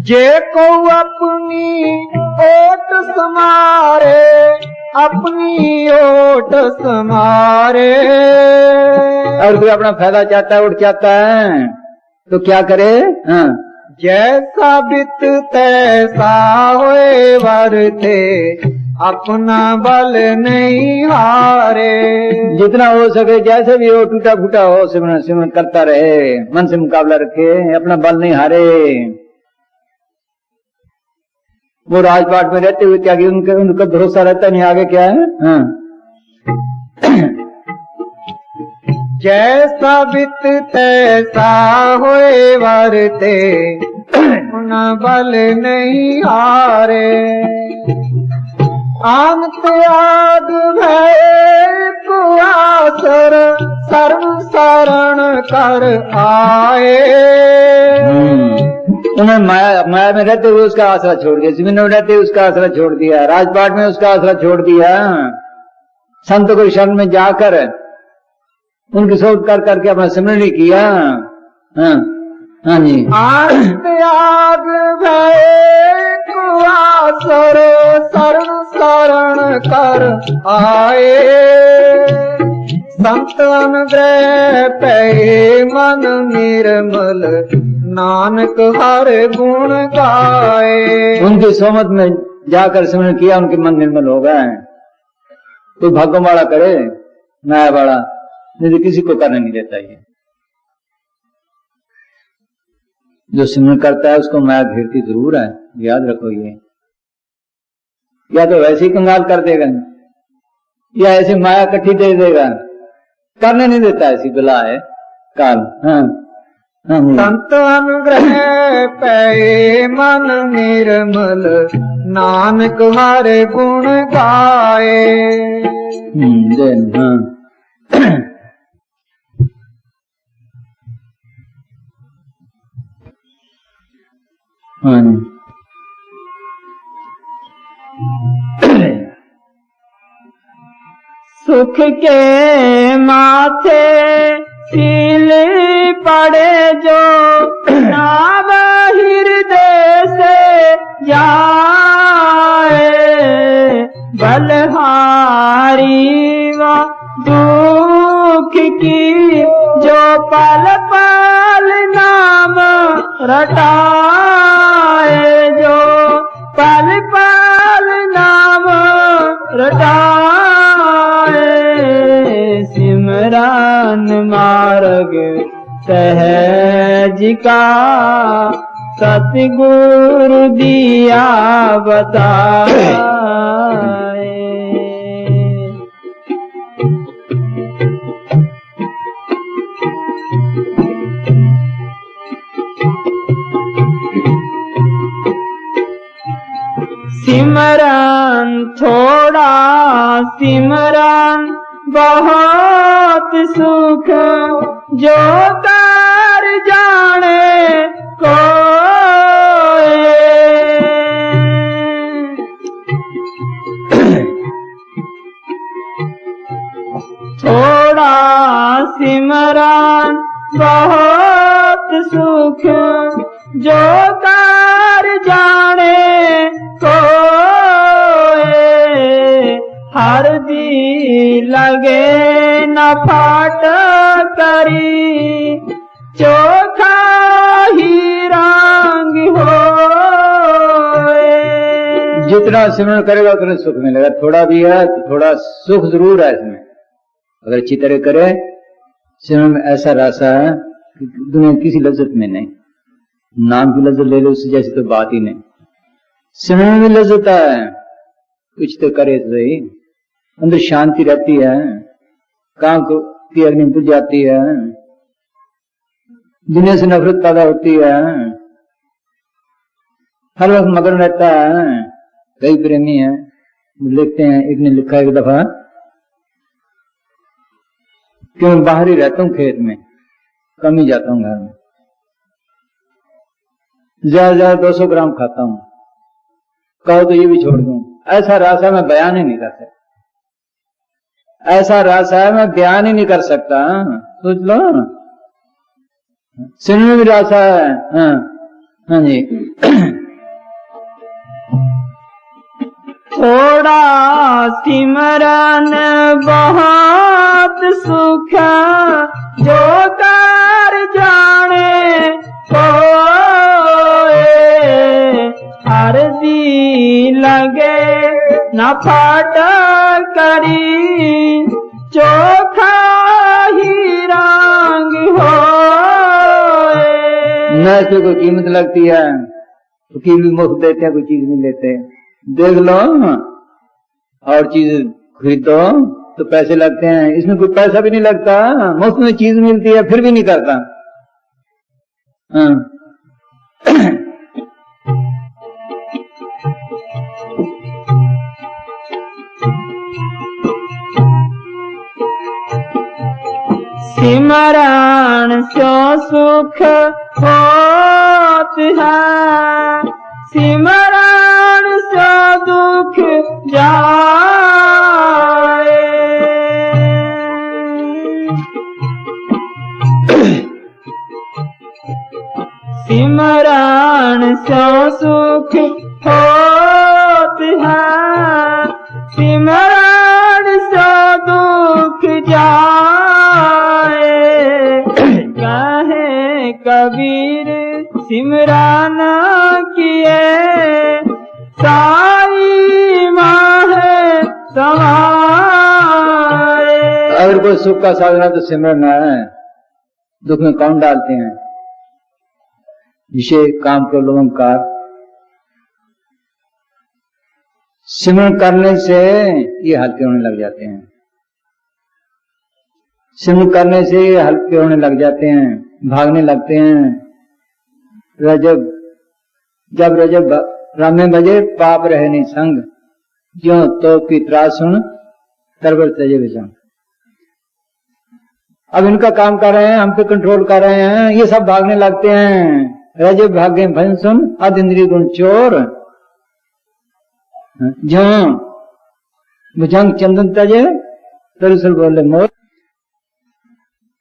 जे को अपनी ओट समारे अपनी ओट समारे। और कोई अपना फायदा चाहता है, उठ चाहता है तो क्या करे? हाँ जैसा बित तैसा होए वरते अपना बल नहीं हारे। जितना हो सके जैसे भी हो टूटा फूटा हो सिमरन सिमरन करता रहे, मन से मुकाबला रखे, अपना बल नहीं हारे। वो राजपाट में रहते हुए त्यागी उनका भरोसा रहता नहीं आगे क्या है। हाँ जैसा बित तैसा होए वरते अपना बल नहीं हारे। आन त्याग भय कुआसर सर्व शरण कर आए। उन्हें माया में रहते हुए उसका आसरा छोड़ दिया, जमीन में रहते हुए उसका आसरा छोड़ दिया, राजपाट में उसका आसरा छोड़ दिया। संत को शरण में जाकर उनकी सोच कर करके अपना सिमरन ही किया। हाँ हाँ जी। त्याग भय कुआसर शरण शरण कर आए। संत अनुग्रह पे मन निर्मल नानक हर गुण गाए। उनकी सोमत में जाकर सिमरन किया, उनके मन निर्मल हो गए। कोई भाग्यों वाला करे, माया वाला नहीं तो किसी को करने नहीं देता। ये जो सिमरन करता है उसको माया घेरती जरूर है, याद रखो। ये या तो वैसे ही कंगाल कर देगा या ऐसे माया इकट्ठी दे देगा, करने नहीं देता। ऐसी बला है काल। हाँ संत अनुग्रह पे मन निर्मल नानक हर गुण गाए। हाँ हाँ सुख के माथे सील पड़े जो नाम हृदय से जाए, बलहारी व दुख की जो पल पल नाम रटाए, जो पल पल नाम रटाए, सिमरन मार्ग सहज का सतगुरु दिया बताए। सिमरन थोड़ा सिमरन बहुत सुख, जो कर जाने कोई, थोड़ा सिमरन बहुत सुख, जो कर जाने कोई, हर दी लगे न फाट करी, चोखा ही रंग होए। जितना सिमरन करेगा उतना सुख मिलेगा। थोड़ा भी है तो थोड़ा सुख जरूर है इसमें, अगर अच्छी तरह करे। सिमरन में ऐसा रासा है कि दुनिया किसी लज्जत में नहीं, नाम की लज्जत ले लो उससे जैसी तो बात ही नहीं। सिमरन में लज्जत है, कुछ तो करे तो सही, अंदर शांति रहती है, काम की अग्नि बुझ जाती है, दुनिया से नफरत पैदा होती है, हर वक्त मगन रहता है। कई प्रेमी हैं, लिखते हैं, एक ने लिखा एक दफा कि मैं बाहर ही रहता हूँ, खेत में कम ही जाता हूँ, घर में ज्यादा ज्यादा 200 ग्राम खाता हूँ, कहो तो ये भी छोड़ दूं। ऐसा रासा मैं बयान ही नहीं कर सकता, ऐसा रासा है मैं बयान ही नहीं कर सकता। सोच लो, सिमरन में भी रासा है। हाँ जी। थोड़ा सिमरन बहुत सुख, जो कर जाने कोई, अर्जी लगे न फाट करी, चोखा ही रंग होए। न इसमें कोई कीमत लगती है, वकील भी मुफ्त देते हैं, कोई चीज नहीं लेते। देख लो और चीज खरीदो तो पैसे लगते हैं, इसमें कोई पैसा भी नहीं लगता, मुफ्त में चीज मिलती है फिर भी नहीं करता। सिमरन सो सुख होत है, सिमरन सो दुख जाए। सिमरन सो सुख होत है, सिमरन सो दुख जाए। कहे कबीर सिमरन किए, साई माहे समाए। अगर कोई सुख का साधन है तो सिमरन है, दुख में कौन डालते हैं? विषय काम प्रलोभनकार। सिमरन करने से ये हल्के होने लग जाते हैं, सिमरन करने से ये हल्के होने लग जाते हैं, भागने लगते हैं। रजब जब रजब रामे बजे पाप रहे नहीं संग, ज्यों तो की त्रास सुन तरबर तजे विसंग। अब इनका काम कर रहे हैं, हम पे कंट्रोल कर रहे हैं, ये सब भागने लगते हैं। रजब भागे भजन सुन अध इंद्रिय गुण चोर, ज्यों भुजंग चंदन तजे तरुसल बोले मोर।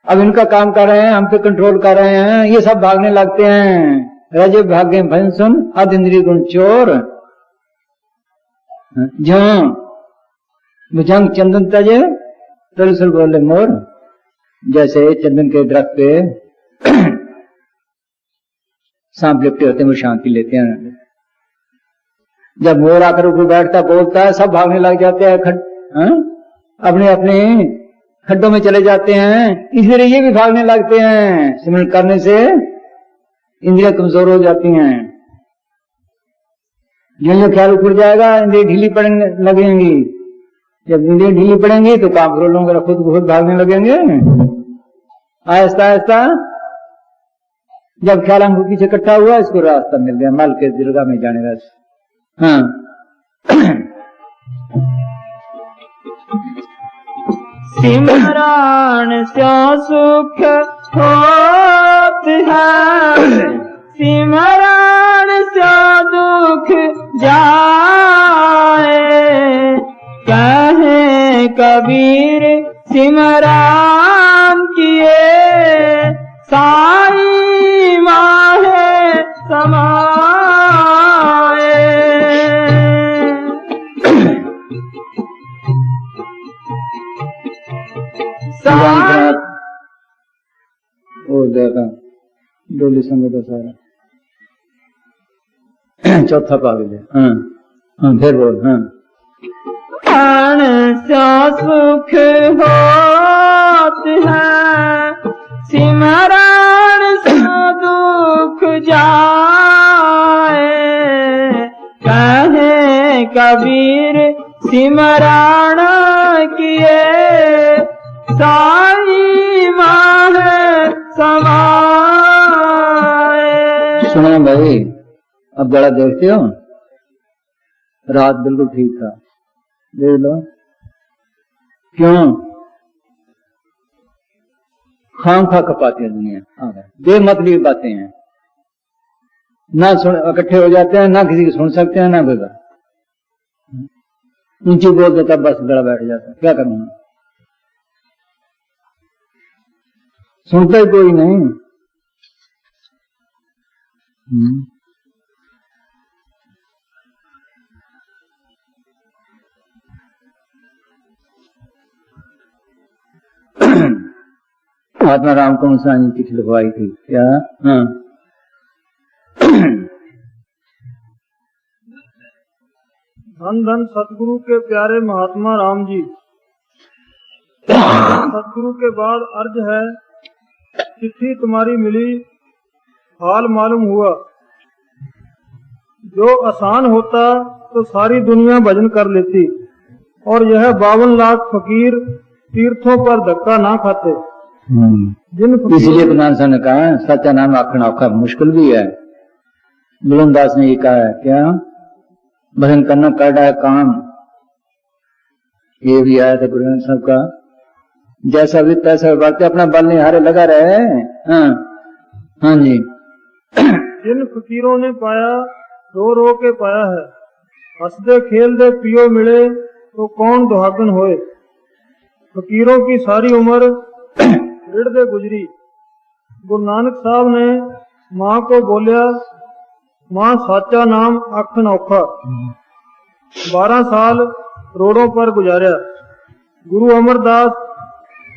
अब इनका काम कर रहे हैं, हम पे कंट्रोल कर रहे हैं, ये सब भागने लगते हैं। रज भाग्य भजन सुन अध इंद्रिय गुण चोर। जो भुजंग चंदन तजे तलसल बोले मोर। जैसे चंदन के दरख्त पे सांप लिपटे होते हैं वो शांति लेते हैं। जब मोर आकर ऊपर बैठता बोलता है सब भागने लग जाते हैं, अपने अपने खड्डों में चले जाते हैं। इसलिए ये भी भागने लगते हैं। सिमरन करने से इंद्रियां कमजोर हो जाती हैं। जो ख्याल उड़ जाएगा इंद्रियां ढीली पड़ने लगेंगी। जब इंद्रियां ढीली पड़ेंगी तो काम करो लोग खुद खुद भागने लगेंगे। आहिस्ता आहिस्ता जब ख्याल हमको पीछे इकट्ठा हुआ इसको रास्ता मिल गया मल के दीर्घा में जाने का। हाँ सिमरन से सुख होत है, सिमरन से दुख जाए। कहे कबीर सिमरन किए साई माहे समाए। और देखा डोली संग सारा चौथा पागल है। हाँ हाँ फिर बोल। हाँ प्राण से सुख होत है, सिमरन से दुख जाए। कहे कबीर सिमरन किए साई माहे समाए। सुनो भाई अब बड़ा देखते हो रात बिल्कुल ठीक था देख लो क्यों खाम खा कपाती है दुनिया। बेमतलब की बातें हैं ना सुन इकट्ठे हो जाते हैं ना किसी की सुन सकते हैं ना बेगा ऊंची बोल देता बस गड़ा बैठ जाता क्या करना सुनता ही कोई नहीं। महात्मा राम को मुसानी चिट्ठी लिखवाई थी क्या। हाँ धन धन सतगुरु के प्यारे महात्मा राम जी। सतगुरु के बाद अर्ज है चिट्ठी तुम्हारी मिली हाल मालूम हुआ। जो आसान होता तो सारी दुनिया भजन कर लेती और यह 52 लाख फकीर तीर्थों पर धक्का ना खाते। इसलिए प्रधान साहब ने कहा सच्चा नाम आखना औखा मुश्किल भी है। बुलंदास ने ये कहा है क्या भजन करना कर रहा है काम। ये भी आया था गुरु ग्रंथ साहब का जैसा भी तैसा बात अपना बल नहीं हारे लगा रहे। हाँ हाँ जी जिन फकीरों ने पाया रो रो के पाया है। हंसदे खेलदे पियो मिले तो कौन दुहागन होए। फकीरों की सारी उम्र रिड़दे गुजरी। गुरु नानक साहब ने माँ को बोलिया माँ साचा नाम आखन औखा। 12 साल रोडों पर गुजारिया। गुरु अमरदास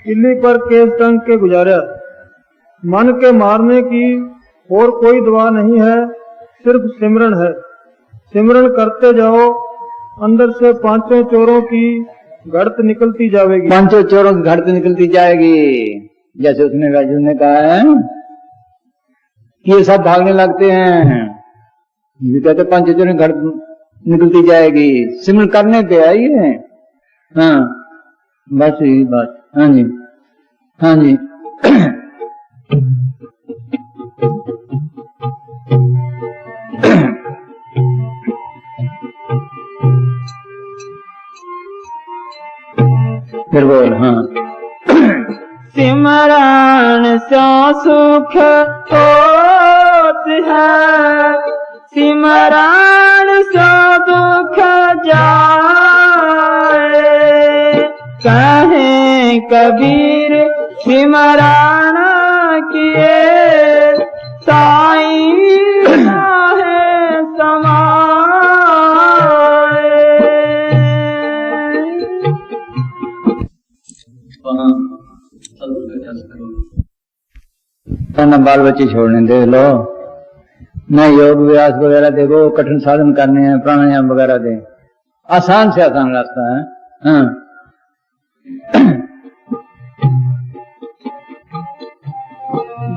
किले पर केस टंग के गुजारिया। मन के मारने की और कोई दवा नहीं है सिर्फ सिमरन है। सिमरन करते जाओ अंदर से 5 चोरों की घड़त निकलती जाएगी। 5 चोरों की घड़त निकलती जाएगी। जैसे उसने अर्जुन ने कहा है कि ये सब भागने लगते हैं ये कहते 5 चोरों की घड़त निकलती जाएगी। सिमरन करने पे आइए। हाँ बस यही बात। हाँ जी हाँ जी फिर बोल। हाँ सिमरन से सुख होत है, सिमरन से दुख जाए। कहे कबीर सिमरन किए साई न बाल बच्चे छोड़ने, देख लो, न योग व्यास वगैरह देखो, कठिन साधन करने हैं, प्राणायाम वगैरह दे, आसान से आसान रास्ता है। हाँ।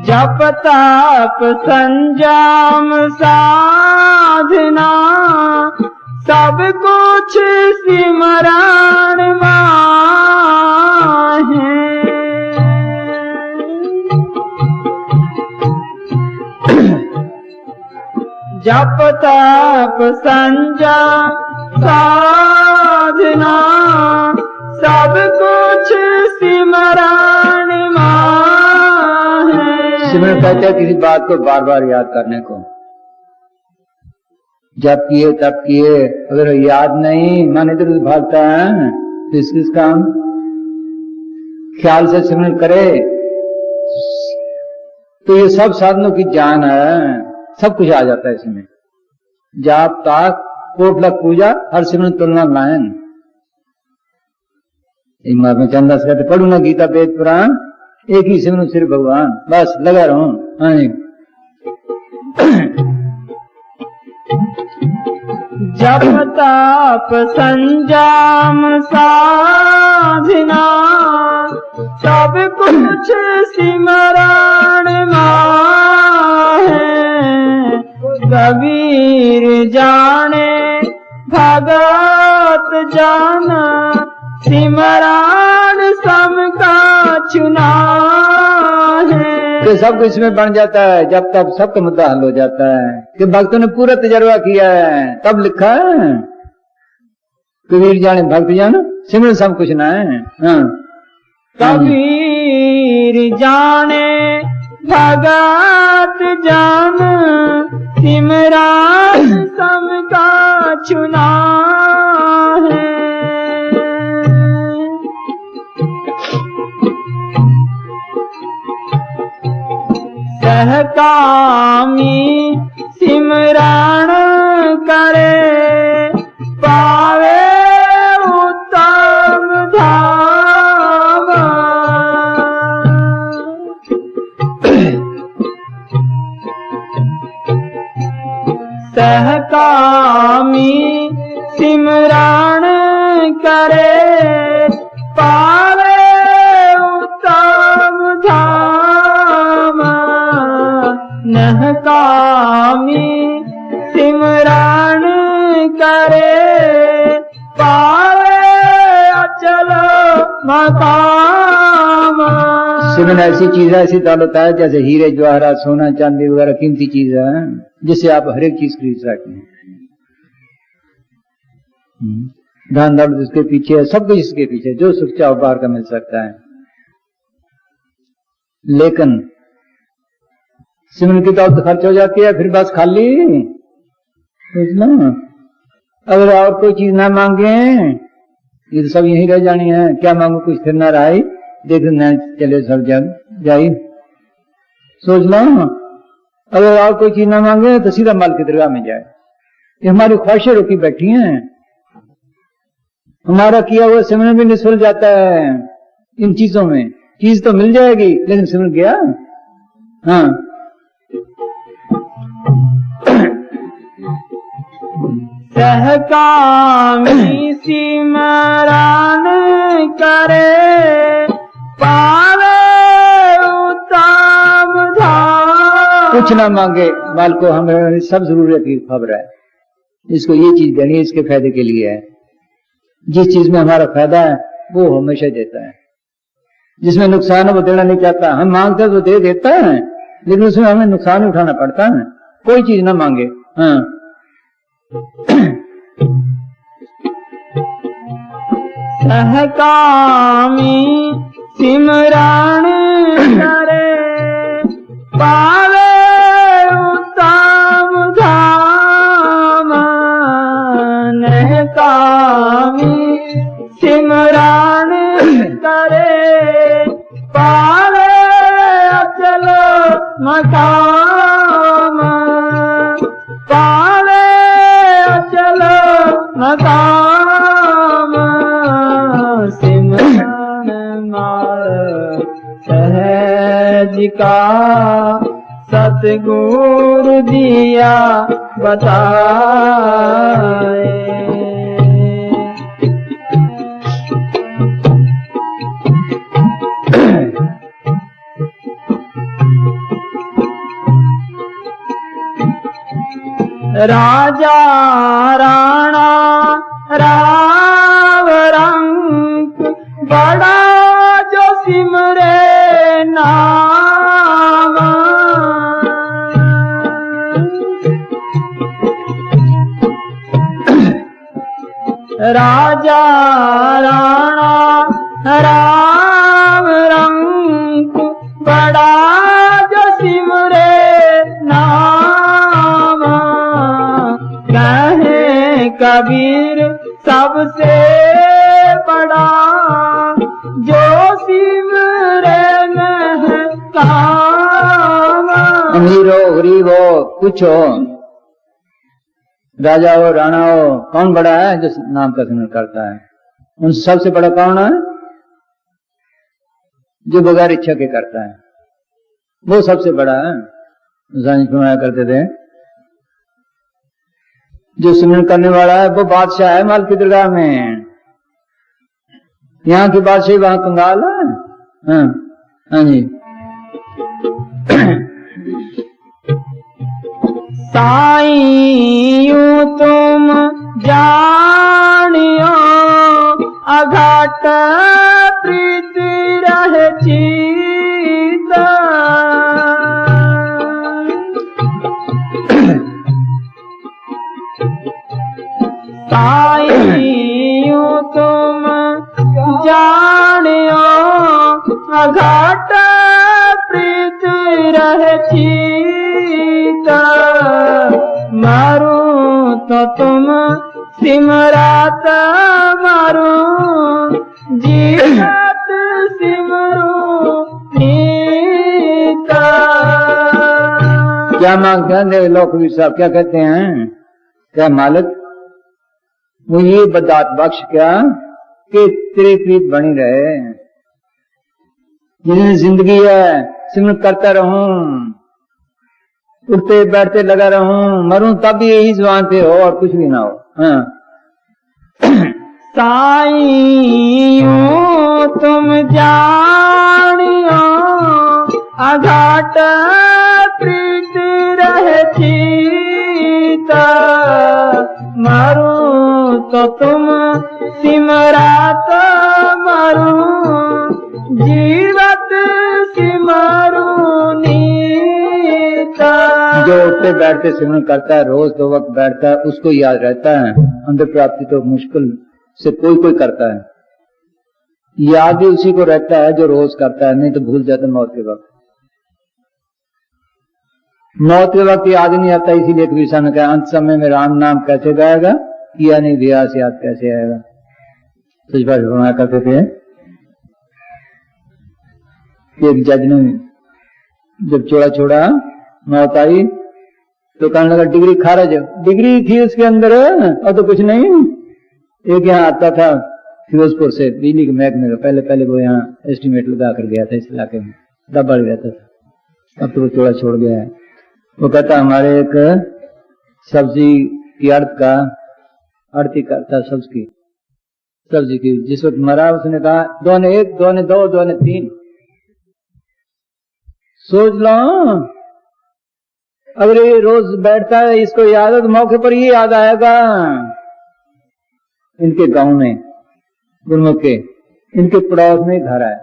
जप तप संयम साधना सब कुछ सिमरन माहे। जप तप संयम साधना सब कुछ सिमरन माहे। सिमरन कहते हैं किसी बात को बार बार याद करने को। जब किए तब किए, अगर याद नहीं, मन इधर उधर भागता है तो इस काम ख्याल से सिमरन करे तो ये सब साधनों की जान है, सब कुछ आ जाता है इसमें। जाप ताक कोटलक पूजा हर सिमरन तुलना लायन। एक महात्मा चंदास कहते पढ़ू ना गीता वेद पुराण, एक ही सिमरन सिर्फ भगवान, बस लगा रहो। हाँ जी। जप तप संयम साधना सब कुछ सिमरन माहे। कबीर जाने भगत जाना सिमरन सम का चुना है। तो सब कुछ इसमें बन जाता है, जब तब सबका मुद्दा हल हो जाता है कि भक्तों ने पूरा तजर्बा किया है, तब लिखा है कबीर जाने भक्त जाना सिमरन सब कुछ ना है। हाँ। कबीर जाने भगत जान सिमरन सम का चुना है। सहकामी सिमरन करे पावे उत्तम धाम। सहकामी सिमरन करे पावे उत्तम धाम। नहकामी सिमरन करे पावे अचल मकाम। सिमरन ऐसी चीज है, ऐसी दौलत है जैसे हीरे जवाहरात सोना चांदी वगैरह कीमती चीज है, जिससे आप हर एक चीज खरीद सकते हैं। धन दौलत इसके पीछे है, सब कुछ इसके पीछे, जो सुख चाहो बाहर का मिल सकता है। लेकिन सिमरन की दौलत खर्च हो जाती है, फिर बस खाली अगर और कोई चीज ना मांगे ये तो सब यही रह जानी है। क्या मांगो कुछ फिर ना रहा, देख न चले सब जग जाई। सोच लो अगर और कोई चीज ना मांगे तो सीधा माल की दरगाह में जाए। ये हमारी ख्वाहिशें रुकी बैठी हैं, हमारा किया हुआ सिमरन भी निष्फल जाता है इन चीजों में। चीज तो मिल जाएगी लेकिन सिमरन गया। हाँ। सहकामी सिमरन करे पावे उत्तम धाम। कुछ ना मांगे, माल को हमें सब जरूरत की खबर है, इसको ये चीज देनी है, इसके फायदे के लिए है। जिस चीज में हमारा फायदा है वो हमेशा देता है, जिसमें नुकसान है वो देना नहीं चाहता। हम मांगते तो दे देता है लेकिन उसमें हमें नुकसान उठाना पड़ता है। कोई चीज ना मांगे। हाँ। सहकामी सिमरन करे पावे उत्तम धाम। नहकामी सिमरन करे पावे अचल मकाम। पावे अचल मकाम। सिमरन मार सहज का सतगुरु दिया बताए। राजा राणा राव रंग बड़ा जो सिमरे नाम। राजा राणा राव रंग बड़ा जो सिमरे नाम। कहे कबीर सबसे बड़ा जो सिमरे में काम। अमीर हो गरीब हो कुछ हो, राजा हो राणा हो, कौन बड़ा है जो नाम का सिमरन करता है? उन सबसे बड़ा कौन है? जो बगैर इच्छा के करता है, वो सबसे बड़ा है। फरमाया करते थे जो सिमरन करने वाला है वो बादशाह है माल की दरगाह में। यहाँ की बादशाही वहां कंगाल है। हाँ हाँ जी। साईं यूं तुम जानियो अघाट प्रीत रहे चीता। साईं यूं तुम जानियो अघाट प्रीत रहे चीता। मारू तो तुम सिमरात मारू जीवत सिमरू नीता। क्या मांगते हैं लोग कबीर साहब? क्या कहते हैं? क्या मालिक मुझे ये बदात बख्श क्या कि तेरी प्रीत बनी रहे। जितनी जिंदगी है सिमरन करता रहूं, उठते बैठते लगा रहूं, मरूं तब भी यही जुबान पे हो और कुछ भी ना हो। हाँ। साईं तुम जानियो अघाट प्रीत रहे चीता। मारू तो तुम सिमरात मारू जीवत सिमरू नीता। जो उठते बैठते सिमरन करता है, रोज 2 वक्त बैठता है, उसको याद रहता है। अंदर प्राप्ति तो मुश्किल से कोई कोई करता है। याद भी उसी को रहता है जो रोज करता है, नहीं तो भूल जाता मौत के वक्त। मौत के वक्त याद ही नहीं आता, इसीलिए कबीर साहब ने कहा अंत समय में राम नाम कैसे गाएगा, किया नहीं दिया से याद कैसे आएगा। सच बात फरमाया करते थे कि एक जज ने जब छोड़ा छोड़ा मौत आई तो कहने लगा डिग्री खारिज। डिग्री थी उसके अंदर और तो कुछ नहीं। एक यहाँ आता था फिरोजपुर से बिजली के महकमे का, पहले वो यहाँ एस्टीमेट लगा कर गया था इस इलाके में, दबा रहता था। अब तो वो छोड़ा छोड़ गया है। वो कहता हमारे एक सब्जी की आड़ती करता सब्जी की। जिस वक्त मरा उसने कहा 2 ने 1, 2 ने 2, 2 ने 3। सोच लो अगर ये रोज बैठता है, इसको याद है तो मौके पर ये याद आएगा। इनके गांव में गुरमुख के इनके पड़ोस में घर है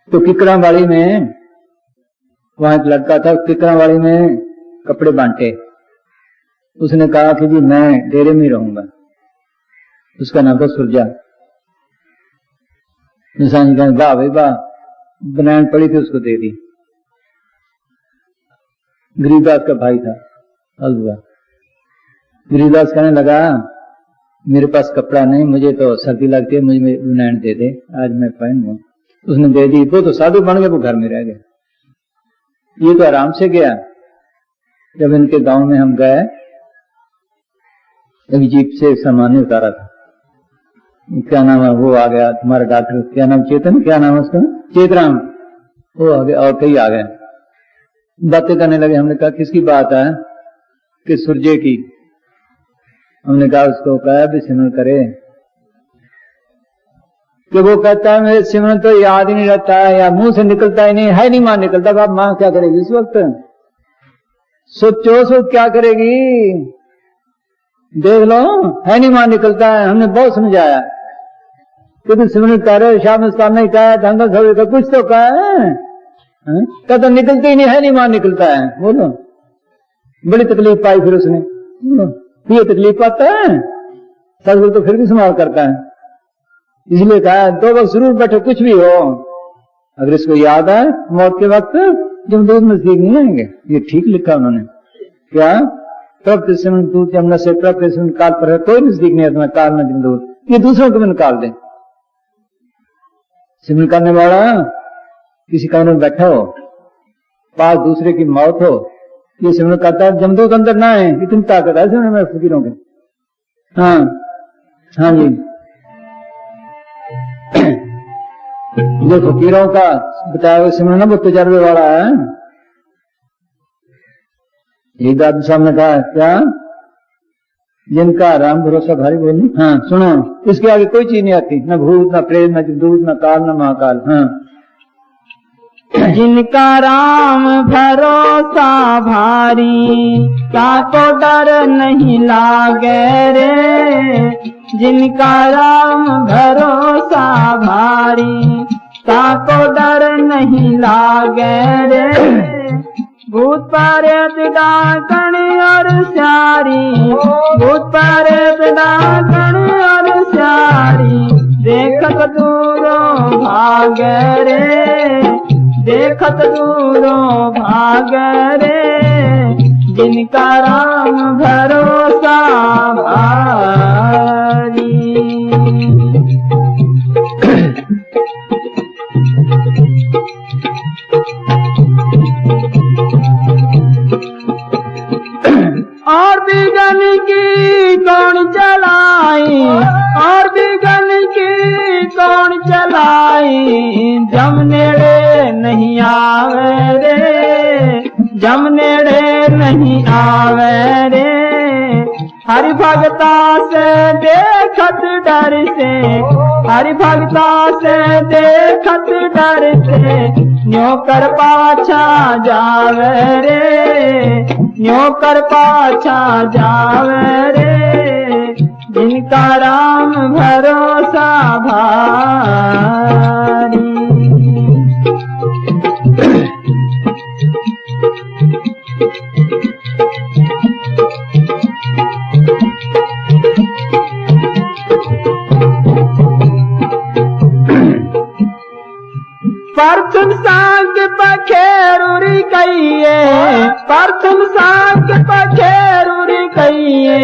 तो किकरावाड़ी में वहां एक लड़का था, किकरावाड़ी में कपड़े बांटे। उसने कहा कि जी मैं डेरे में रहूंगा। उसका नाम था सुरजा। इंसान जी कहने वाह भाई वाह, बनान पड़ी थी उसको दे दी। गरीबदास का भाई था अलवा। गरीबदास कहने लगा मेरे पास कपड़ा नहीं, मुझे तो सर्दी लगती है, मुझे बनान दे दे, आज मैं पहनूं। उसने दे दी। वो तो साधु बन गया, वो घर में रह गया। ये तो आराम से गया। जब इनके गांव में हम गए, एक जीप से सामान उतारा था। क्या नाम है, वो आ गया तुम्हारा डॉक्टर, क्या नाम, चेतन, क्या नाम है उसका, चेतराम। वो आगे और कई आ गए, बातें करने लगे। हमने कहा किसकी बात है? कि सूर्य की। हमने कहा उसको कहा भी सिमरन करे, कि वो कहता है मेरे सिमरन तो याद ही नहीं रहता है, या मुंह से निकलता ही नहीं है, नहीं मां निकलता। बाप मां क्या करेगी इस वक्त? सोचो क्या करेगी, देख लो, है नहीं मां निकलता है। हमने बहुत समझाया कि तुम सिमरन करे, शाम का नहीं कहा, धंधा सभी का कुछ तो कहा है, कहता निकलती ही नहीं है, नहीं मां निकलता है। बोलो, बड़ी तकलीफ पाई फिर उसने। ये तकलीफ पाता है, सदगुरु तो फिर भी संभाल करता है। इसलिए कहा 2 वक्त जरूर बैठो, कुछ भी हो, अगर इसको याद है मौत के वक्त जमदूत नजदीक नहीं आएंगे। ये ठीक लिखा उन्होंने। क्या? प्रभ के सिमरन दूत जमुना से, प्रभ के सिमरन काल पर है, कोई नजदीक नहीं है तुम्हें, काल न जमदूत। ये दूसरों को भी निकाल दे। सिमरन करने वाला किसी कमरे में बैठा हो, पास दूसरे की मौत हो, ये सिमरन करता है, जमदूत अंदर ना है, इतनी ताकत है सिमरन में फकीरों के। हाँ हाँ जी, जो फकीरों का बताया हुआ सिमरन है वो तजर्बे वाला है। एक आदमी सामने कहा क्या? जिनका राम भरोसा भारी बोली। हाँ सुनो, इसके आगे कोई चीज नहीं आती, न भूत न प्रेत न जमदूत न काल न महाकाल। हाँ, जिनका राम भरोसा भारी, ताको डर नहीं लागे रे। जिनका राम भरोसा भारी, ताको डर नहीं लागे रे। भूत प्रेत डाकण और स्यारी, भूत प्रेत डाकण और स्यारी, देखत दूरों भागे रे, देखत दूरों भाग रे। जिनका राम भरोसा भारी। और बिगन की कौन चलाई, और बिगन की कौन चलाई, जम नेड़े नहीं आवे रे, जम नेड़े नहीं आवे रे। हरि भगता से देखत डर से, हरि भगता से देखत डर से, न्यों कर पाछा जावे रे, न्यों कर पाछा जावे रे। जिनका राम भरोसा भारी। परथुम सांग पखेरुरी कहिए, परथुम सांग पखेरुरी कहिए,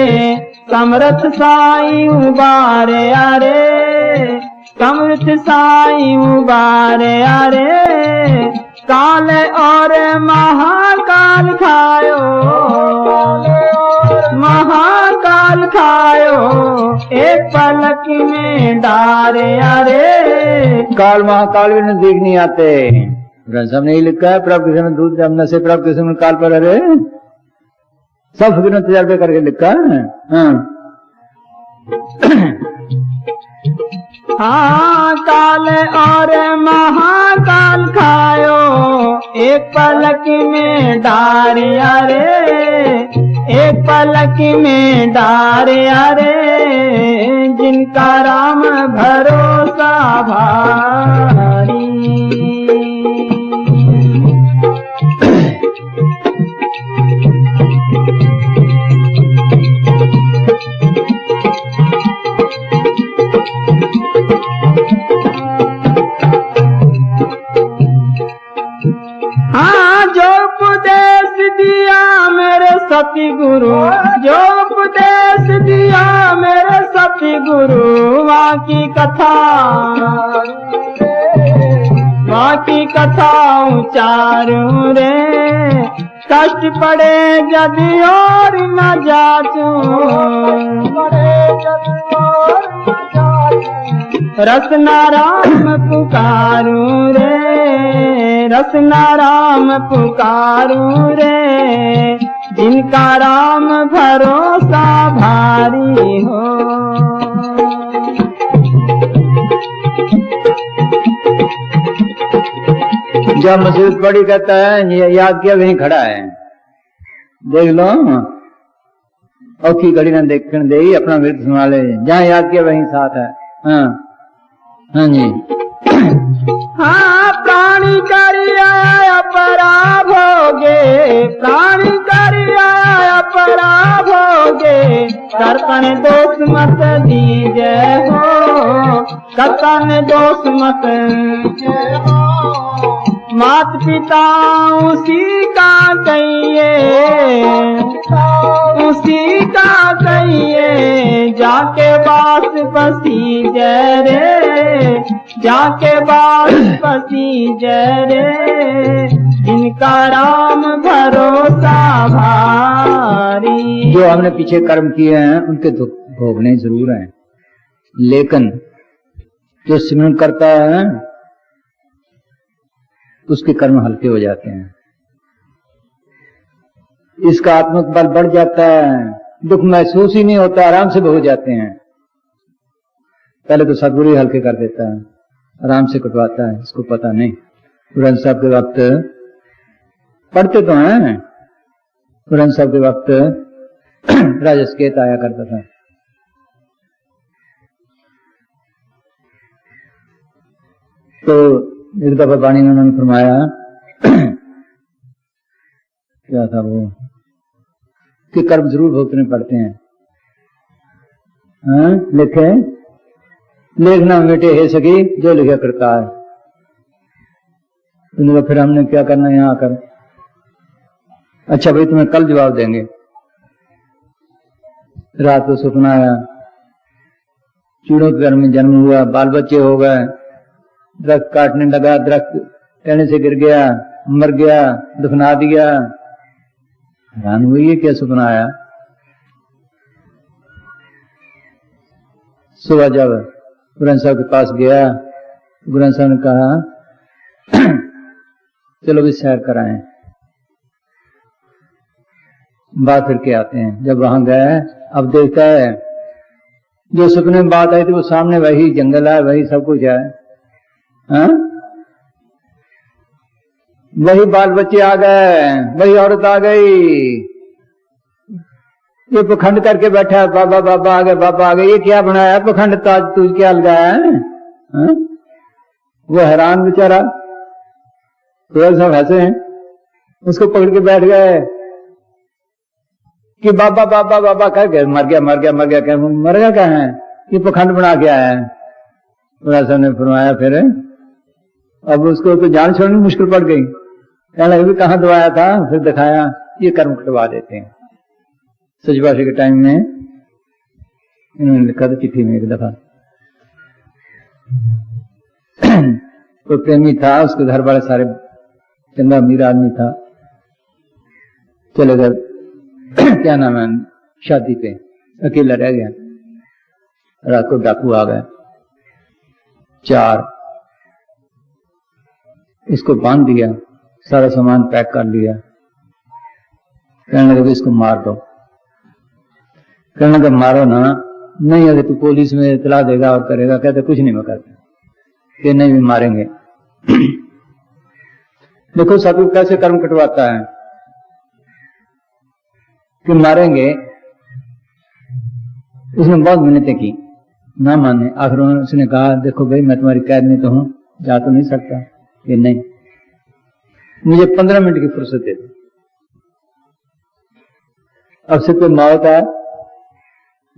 समरथ साई उबारे अरे, समरथ साई उबारे अरे। काल और महाकाल खायो, महाकाल खायो, एक पलक में डारे अरे। काल महाकाल भी नजदीक नहीं आते। ग्रंथ में लिखा है प्रभु के समय दूध जमने से, प्रभु के समय काल पर अरे, सब फिक्र तजर्बे करके लिखा है। हाँ, काल और महाकाल खायो, एक पलक में डारिया रे, एक पलक में डारिया रे। जिनका राम भरोसा भारी। हाँ, जो उपदेश दिया मेरे सतगुरु, जो उपदेश दिया मेरे सतगुरु, वहाँ की कथा, वहाँ की कथा उचारूं रे। कष्ट पड़े यदि और न जाचूं, रसना राम पुकारू रे, रसना राम पुकारू रे, जिनका राम भरोसा भारी हो। जब मुसीबत पड़ी कहता है ये याद किया वहीं खड़ा है, देख लो औखी घड़ी ना देखने दे, अपना विरत संभाले, जहाँ याद किया वहीं साथ है। हाँ हाँ जी। हाँ प्राणी करी आया परा भोगे, प्राणी करी आया परा भोगे, कर्तन दोष मत दीजे हो, कर्तन दोष मत दीजे हो। मात पिता उसी का कहिए, उसी का कहिए, जाके बास बसी जय रे, जाके बास बसी जय रे, जिनका राम भरोसा भारी। जो हमने पीछे कर्म किए हैं उनके दुख भोगने जरूर हैं, लेकिन जो सिमरन करता है उसके कर्म हल्के हो जाते हैं, इसका आत्मिक बल बढ़ जाता है, दुख महसूस ही नहीं होता, आराम से भोग जाते हैं। पहले तो सदगुरु हल्के कर देता है, आराम से कटवाता है, इसको पता नहीं। पुरान साहब के वक्त पढ़ते तो हैं, पुरान साहब के वक्त राजा सकेत आया करता था, तो एक दफा वाणी में उन्होंने फरमाया क्या था वो कि कर्म जरूर भुगतने पड़ते हैं। हाँ? लिखे लेखना बेटे है सकी जो लिखा करता है। उन्होंने फिर हमने क्या करना यहाँ आकर, अच्छा भाई तुम्हें कल जवाब देंगे। रात को सपना आया, चूड़ों के घर में जन्म हुआ, बाल बच्चे हो गए, दरख्त काटने लगा, दरख्त टहने से गिर गया, मर गया, दफना दिया। हैरान हुई है क्या सपना आया। सुबह जब गुरु साहब के पास गया, गुरु साहब ने कहा चलो भी सैर कराएं, बात फिर के आते हैं। जब वहां गए, अब देखता है जो सपने में बात आई थी वो सामने वही जंगल है, वही सब कुछ है। हाँ? वही बाल बच्चे आ गए, वही औरत आ गई, ये पखंड करके बैठा है, बाबा बाबा आ गए, बाबा आ गए, ये क्या बनाया पखंड, ताज तुझ क्या लगाया है। हाँ? वो हैरान बेचारा, तो सब ऐसे हैं, उसको पकड़ के बैठ गए कि बाबा बाबा बाबा कह गए, मर गया मर गया मर गया, क्या मर गया क्या है, ये पखंड बना के आया है। थोड़ा सा ने फरमाया फिर अब उसको तो जान छोड़नी मुश्किल पड़ गई, कहने लगे कहाँ दवाया था, फिर दिखाया ये कर्म कटवा देते हैं। सजबाशी के टाइम में इन्होंने लिखा था चिट्ठी में एक दफा, तो प्रेमी था, उसके घर वाले सारे चंदा अमीर आदमी था, चले गए क्या नाम है शादी पे, अकेला रह गया। रात को डाकू आ गए 4, इसको बांध दिया, सारा सामान पैक कर लिया, कहने लगे इसको मार दो। कहने लगे मारो ना, नहीं अगर तू पुलिस में इतला देगा और करेगा, कहते कुछ नहीं मैं करता, कि नहीं भी मारेंगे। देखो सतगुरु कैसे कर्म कटवाता है कि मारेंगे, उसने बहुत मिन्नतें की, ना माने। आखिर उसने कहा देखो भाई मैं तुम्हारी कैद में तो हूं, जा तो नहीं सकता, कि नहीं मुझे 15 मिनट की फुर्सत दे दो। अब से कोई मौत है,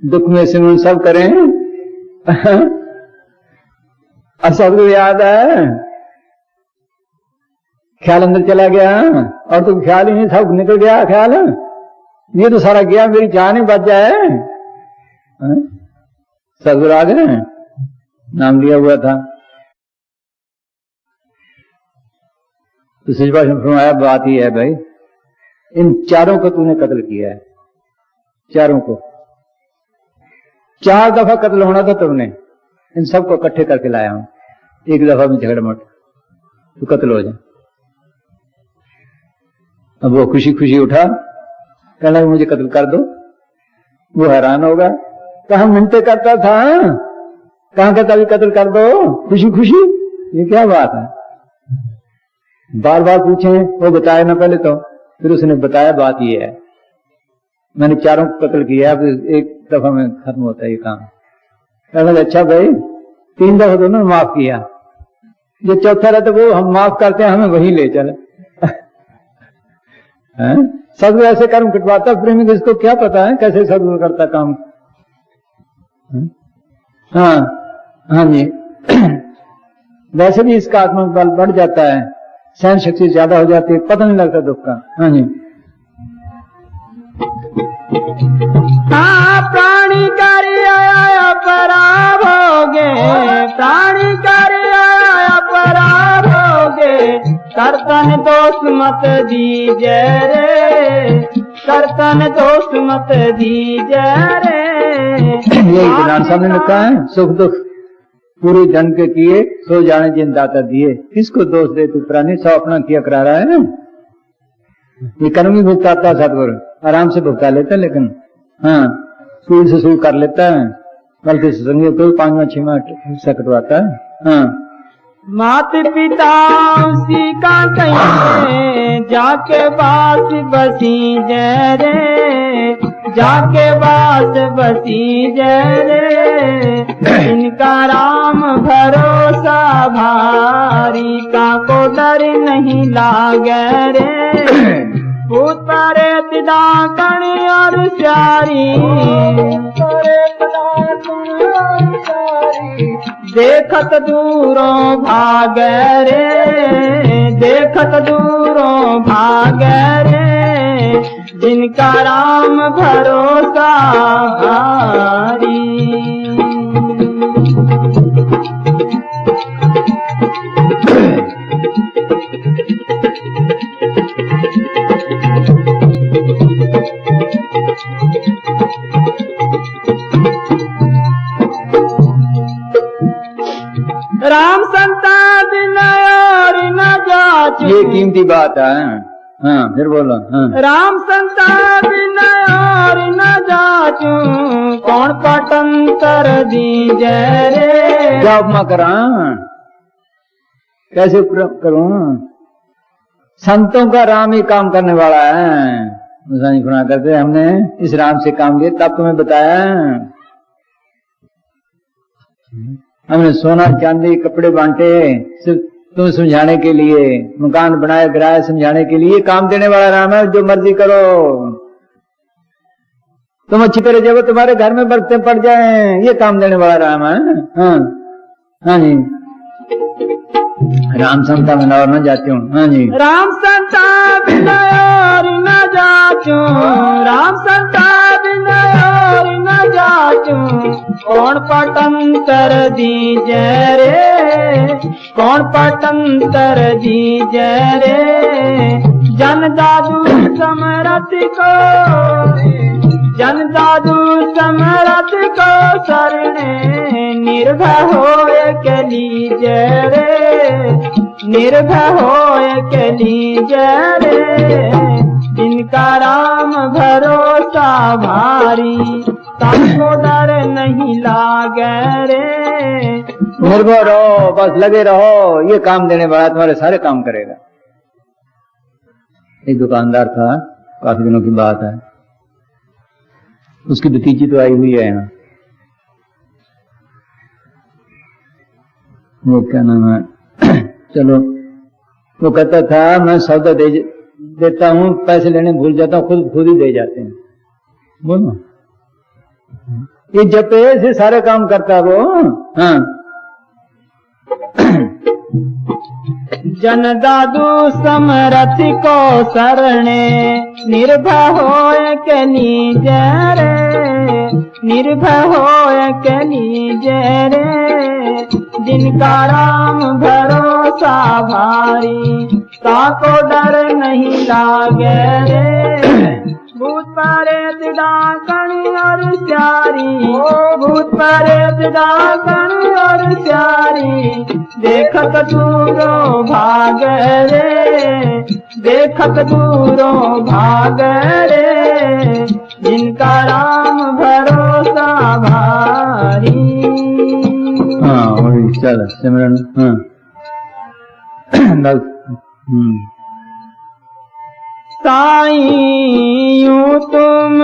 दुख में सिमरन सब करें अब सबको याद है, ख्याल अंदर चला गया और तो ख्याल ही नहीं, सब निकल गया ख्याल, ये तो सारा गया, मेरी जान ही बच जाए। सदगुरु आ गए, नाम लिया हुआ था। तो सजबा ने फरमाया बात ही है भाई, इन चारों को तूने कत्ल किया है, चारों को 4 दफा कत्ल होना था तुमने, इन सबको इकट्ठे करके लाया हूं, एक दफा में झगड़ा मत तो कत्ल हो जाए। अब वो खुशी खुशी उठा, कहना मुझे कत्ल कर दो। वो हैरान होगा, कहा मिनटे करता था, कहां कहता भी कत्ल कर दो, खुशी खुशी, ये क्या बात है। बार बार पूछे, वो बताया ना पहले तो, फिर उसने बताया बात ये है, मैंने चारों को कत्ल किया, अब एक दफा में खत्म होता है ये काम। कहने अच्छा भाई 3 दफा तो ना माफ किया, जो चौथा रहता वो हम माफ करते हैं, हमें वहीं ले चले। सदगुरु ऐसे कर्म कटवाता, प्रेमी को इसको क्या पता है कैसे सदगुरु करता काम। हाँ हाँ जी। वैसे भी इसका आत्मा बल बढ़ जाता है, सहन शक्ति ज्यादा हो जाती है, पता नहीं लगता दुख का। हाँ जी। हाँ प्राणी कार्य आया पराभ होगे, प्राणी कार्य आया पराभ होगे, कर्तन दोष मत दीजे रे, कर्तन दोष मत दीजे रे। यही गुरु साहब ने लिखा है, सुख दुख पूरी जन के किए, सो जाने जिन दाता दिए। किसको दोष दे तू प्राणी, सब अपना किया करा रहा है। ये कर्म ही भुगताता सतगुरु, आराम से भुगता लेता, लेकिन हाँ सूद से सूद कर लेता है, बल्कि संगी को 5वां-6वां हिस्सा कटवाता है। हाँ मात पिता उसी का कहीं जाके बास बसी जय रे, जाके बास बसी जय रे। इनका राम भरोसा भारी, का को डर नहीं लागे रे। भूत प्रेत डाकण और स्यारी, देखत दूरों भागे रे, देखत दूरों भागे रे। जिनका राम भरोसा भारी। राम संता विनय और न जाचू, ये कीमती बात है। हाँ फिर बोलो। हाँ राम संता विनय और न जाचू, कौन पटन कर दीजे रे। क्या उपमा करा, कैसे करूं। संतों का राम ही काम करने वाला है। सुना करते हमने इस राम से काम लिया, तब तुम्हें बताया। हमने सोना चांदी कपड़े बांटे सिर्फ तुम समझाने के लिए, मकान बनाए गिराए समझाने के लिए। काम देने वाला राम है, जो मर्जी करो। तुम अच्छी तरह जब तुम्हारे घर में बरतन पड़ जाए, ये काम देने वाला राम है। हाँ हाँ जी। राम संता में और न जाती हूँ। हाँ जी। राम संता विनय और न जाचू, राम संता विनय और न जाचू, कौन पटन कर दीजे रे, कौन पटन कर दीजे रे। जन दादू समरथ को, जन दादू समरथ को शरणे, निर्भय होए के लीजे रे, निर्भय होए के लीजे रे। जिनका राम भरोसा भारी, सबको डर नहीं लागे रे। निर्भय रहो, बस लगे रहो, ये काम देने वाला तुम्हारे सारे काम करेगा। एक दुकानदार था, काफी दिनों की बात है, उसकी भतीजी तो आई हुई है यहाँ। वो क्या नाम है, चलो वो कहता था मैं सौदा देता हूँ, पैसे लेने भूल जाता हूँ, खुद ही दे जाते हैं। बोलो ये जपे से सारे काम करता है वो। हाँ जन दादू समरथ को शरणे, निर्भय होए के लीजे रे, निर्भय होए के लीजे रे। जिनका राम भरोसा भारी, ताको डर नहीं लागे रे। भूत प्रेत डाकण और स्यारी, भूत प्रेत डाकन और स्यारी देखत दूरों भाग रे, देखत दूरों भाग रे, जिनका राम भरोसा भारी। हाँ वही चल सिमरन। हाँ साईं यूं तुम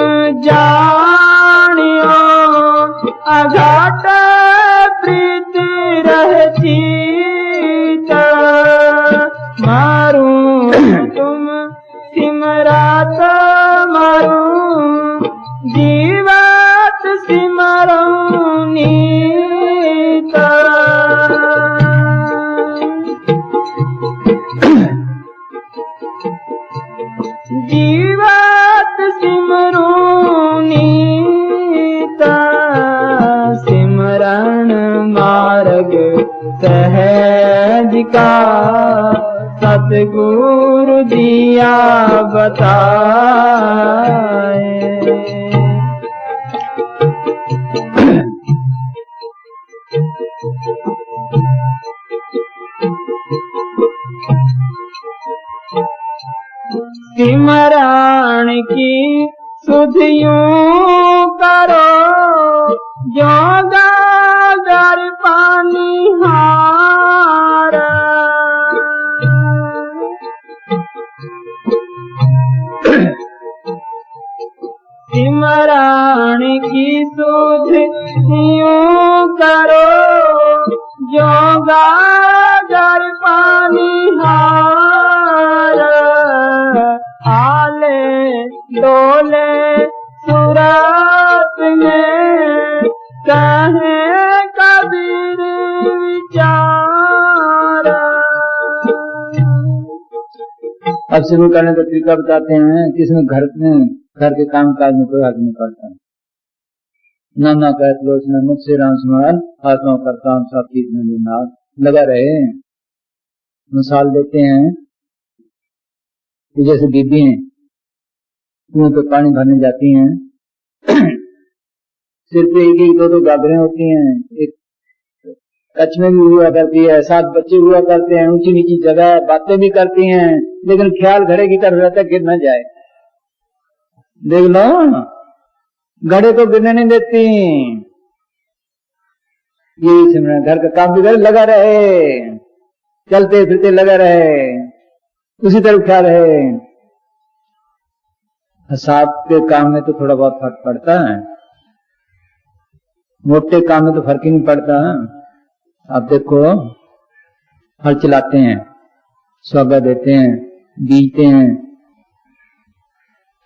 जानियो अघाट प्रीत रहती मारूं तुम सिमरत मारूं जीवत सिमरूं नीत। जीवत सिमरूं नीत सिमरन मार्ग सहज का सतगुरु दिया बताए। सिमरन की सुध यूं करो जो गागर पानी हार। सिमरन की सुध यूं करो जो गागर पानी हार। आले डोले सूरत में कहे कबीर विचार। अब शुरू करने का तरीका बताते हैं। किसमें घर के काम काज में कोई आदमी करता है, नाना कहत लोचना मुख से राम स्मरण आत्मा करता हम सब चीज में नाथ लगा रहे। मिसाल देते हैं कि जैसे बीबी हैं कुएं पे पानी भरने जाती हैं, सिर पे एक दो गागरें होती हैं, एक कच्छ में भी हुआ करती है, 7 बच्चे हुआ करते हैं, ऊंची नीची जगह बातें भी करती हैं, लेकिन ख्याल घड़े की तरफ रहता है गिर न जाए। देख लो घड़े को गिरने नहीं देती। यही सिमरन घर का काम भी करे लगा रहे, चलते फिरते लगा रहे, उसी तरफ ख्याल रहे। हिसाब के काम में तो थोड़ा बहुत फर्क पड़ता है, मोटे काम में तो फर्क ही नहीं पड़ता। आप देखो हल चलाते हैं, स्वागत देते हैं, बीजते हैं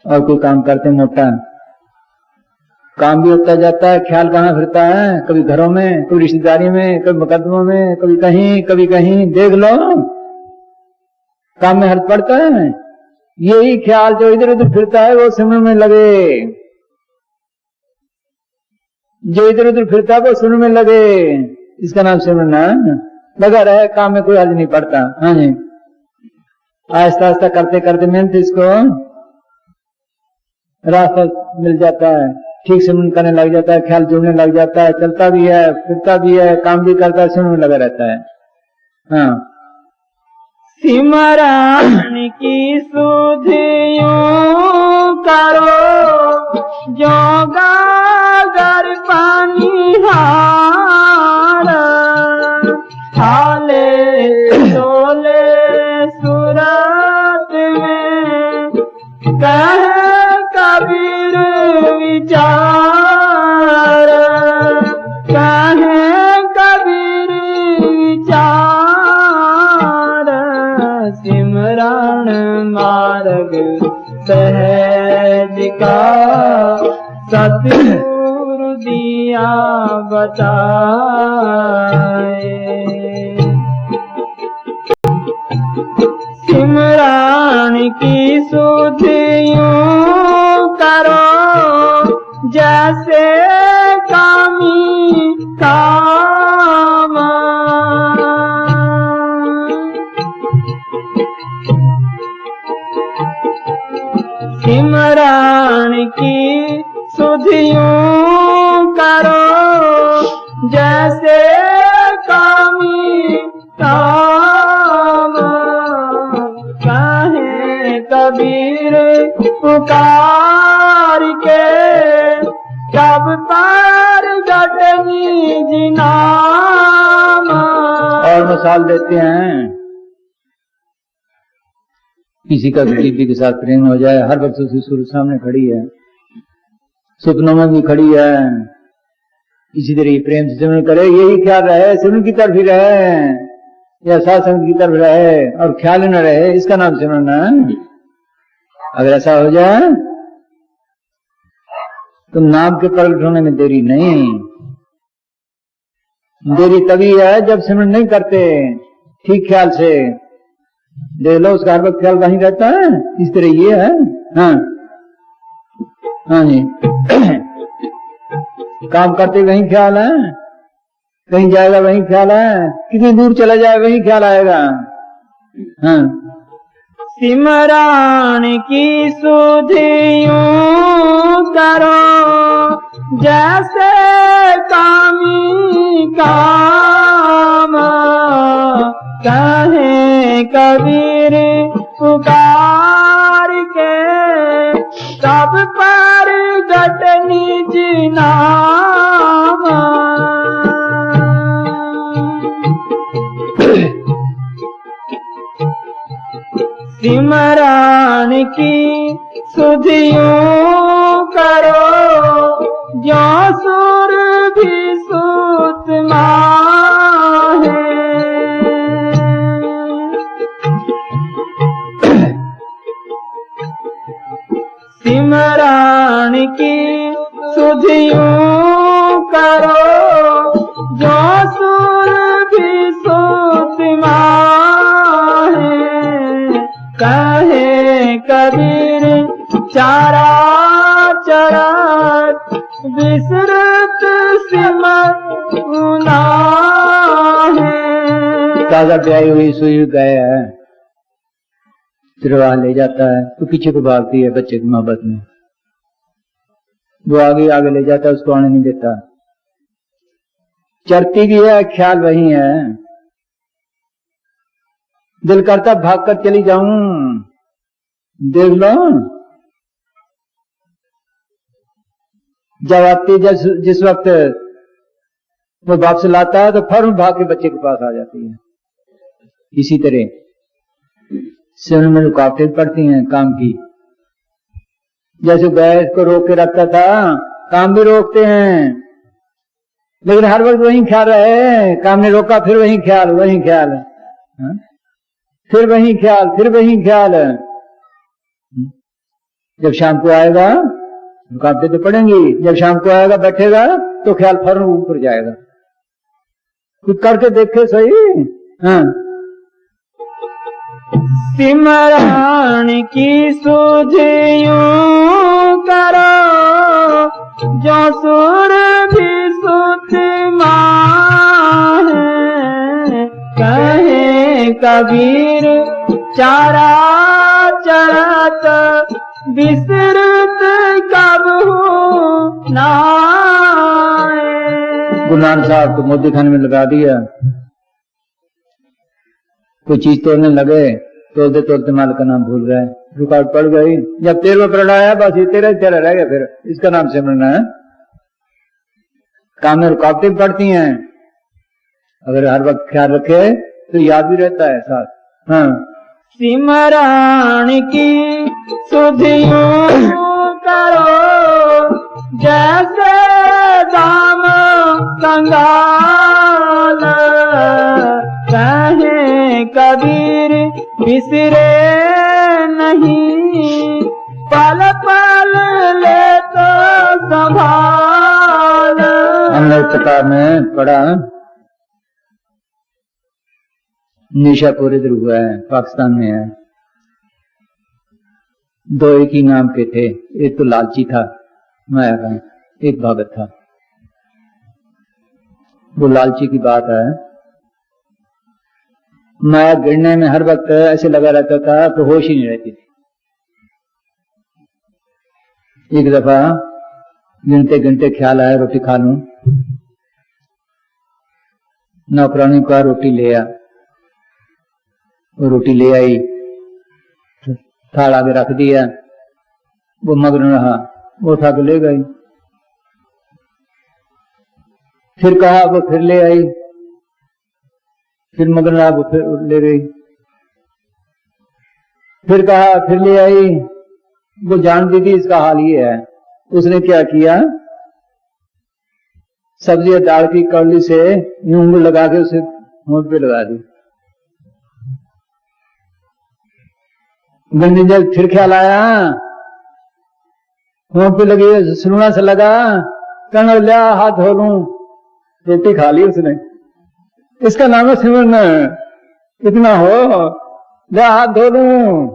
और कोई काम करते हैं मोटा, काम भी होता जाता है, ख्याल कहाँ फिरता है, कभी घरों में, कभी रिश्तेदारी में, कभी मुकदमों में, कभी कहीं। देख लो काम में हर्ष पड़ता है। यही ख्याल जो इधर उधर फिरता है वो सिमरन में लगे, जो इधर उधर फिरता है वो सिमरन में लगे, इसका नाम सिमरन है। लगा रहे, काम में कोई हर्ज नहीं पड़ता। हाँ जी, आहिस्ता आहिस्ता करते करते मेहनत इसको रास्ता मिल जाता है, ठीक सिमरन करने लग जाता है, ख्याल जुड़ने लग जाता है, चलता भी है, फिरता भी है, काम भी करता है, सिमरन में लगा रहता है। हाँ सिमरन की सुध यूं करो जो गागर पानी हार। हाले डोले सूरत में कहे कबीर विचार। कहे कबीर विचार सिमरन मार्ग सहज का सतगुरु दिया बताए। सिमरन की सुध यूं करो जैसे कामी काम। सिमरन की सुधियूं करो जैसे कामी काम। कहे कबीर पुकार के कब पार गटनी जिनाम। और मिसाल देते हैं, किसी का बीबी के साथ प्रेम हो जाए, हर वक्त उसकी सूरत सामने खड़ी है, सपनों में भी खड़ी है, इसी तरह प्रेम से सिमरन करे, यही ख्याल रहे सिमरन की तरफ ही रहे या सत्संग की तरफ रहे और ख्याल न रहे, इसका नाम सिमरन है। अगर ऐसा हो जाए तो नाम के प्रकट होने में देरी नहीं, देरी तभी है जब सिमरन नहीं करते ठीक ख्याल से। देख लो उसका हर वक्त ख्याल वहीं रहता है, इस तरह ये है। हाँ हाँ जी काम करते वहीं ख्याल है, कहीं जाएगा वहीं ख्याल है, कितनी दूर चला जाए वहीं ख्याल आएगा। हाँ सिमरन की सुधियूं करो जैसे कामी काम। कहे कबीर पुकार के सब पर गटनी जिनाम। सिमरन की सुधियूं करो जो सुर भी सूत माहे। सिमरन की सुधियूं करो जो सुर भी सूत माहे। कहे कबीर चारा चरत विसरत सिमरना है। ताजा ब्याई हुई सुई गया है, तिरवा ले जाता है तो पीछे को भागती है बच्चे की मोहब्बत में, वो आगे आगे ले जाता है, उसको आने नहीं देता। चरती भी है, ख्याल वही है, दिल करता भाग कर चली जाऊं। देख लो जब आती, जिस वक्त वो वापस लाता है तो फौरन भाग के बच्चे के पास आ जाती है। इसी तरह सिमरन में रुकावटें पड़ती हैं काम की। जैसे गैस को रोक के रखता था, काम भी रोकते हैं, लेकिन हर वक्त वही ख्याल रहे। काम ने रोका, फिर वही ख्याल, वही ख्याल, फिर वही ख्याल, फिर वही ख्याल। जब शाम को आएगा रुकावटें तो पड़ेंगी, जब शाम को आएगा बैठेगा तो ख्याल फौरन ऊपर जाएगा। कुछ करके देखे सही। हाँ सिमरन की सुधियूं करो जो सुर भी सुत माहे। कहे कबीर चारा चरत विसरत कब हो नाए। गुरु नानक साहब को मोदी खाने में लगा दिया, कोई चीज तोड़ने लगे, तोड़ते तोड़ते मालिक का नाम भूल गए, रुकावट पड़ गई। जब 13वां प्रण आया बस ये 13 रह गया, फिर इसका नाम सिमरन है। काम में रुकावटें पड़ती हैं, अगर हर वक्त ख्याल रखे तो याद भी रहता है साथ। हाँ सिमरन की सुधियूं करो जैसे दाम कंगाल। कहे कबीर बिसरे नहीं पल पल ले तो संभाल। हमने इस किताब में पढ़ा, निशापुर इधर हुआ है, पाकिस्तान में है। दो एक ही नाम के थे, एक तो लालची था माया का, एक भगत था। वो लालची की बात है, माया गिरने में हर वक्त ऐसे लगा रहता था तो होश ही नहीं रहती थी। एक दफा गिनते गिनते ख्याल आया रोटी खा लूं। नौकरानी को रोटी ले आ, वो रोटी ले आई, थाल आगे रख दिया, वो मगन रहा, वो उठा के ले गई। फिर कहा, वो फिर ले आई, फिर मगन रहा, वो फिर ले गई। फिर कहा, फिर ले आई, वो जानती थी इसका हाल ये है। उसने क्या किया, सब्जी दाल की कड़ली से यूं उंगली लगा के उसे होंठ पे लगा दी। गंदी जब फिर ख्याल आया, होंठ पे लगी, सुलूना से लगा, कहना लिया हाथ धो लूं, रोटी खा ली उसने। इसका नाम है सिमरन। इतना हो, लिया हाथ धो लूं,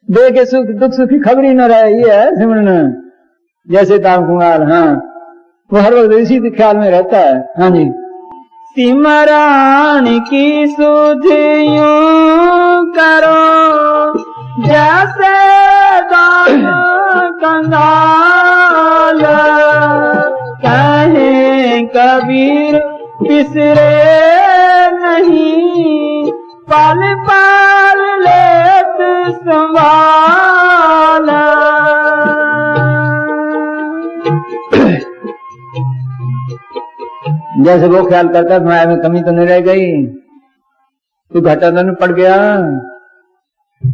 दे के सुख दुख सुखी खबर ही न रहे, ये है सिमरन। जैसे दाम कुमार, हाँ, वो हर वक्त इसी ख्याल में रहता है। हाँ जी। सिमरन की सुध यूं करो जैसे दाम कंगाल, कहे कबीर बिसरे नहीं, पल पल लेत संभाल। जैसे वो ख्याल करता माया में कमी तो नहीं रह गई, कोई घाटा तो नहीं पड़ गया,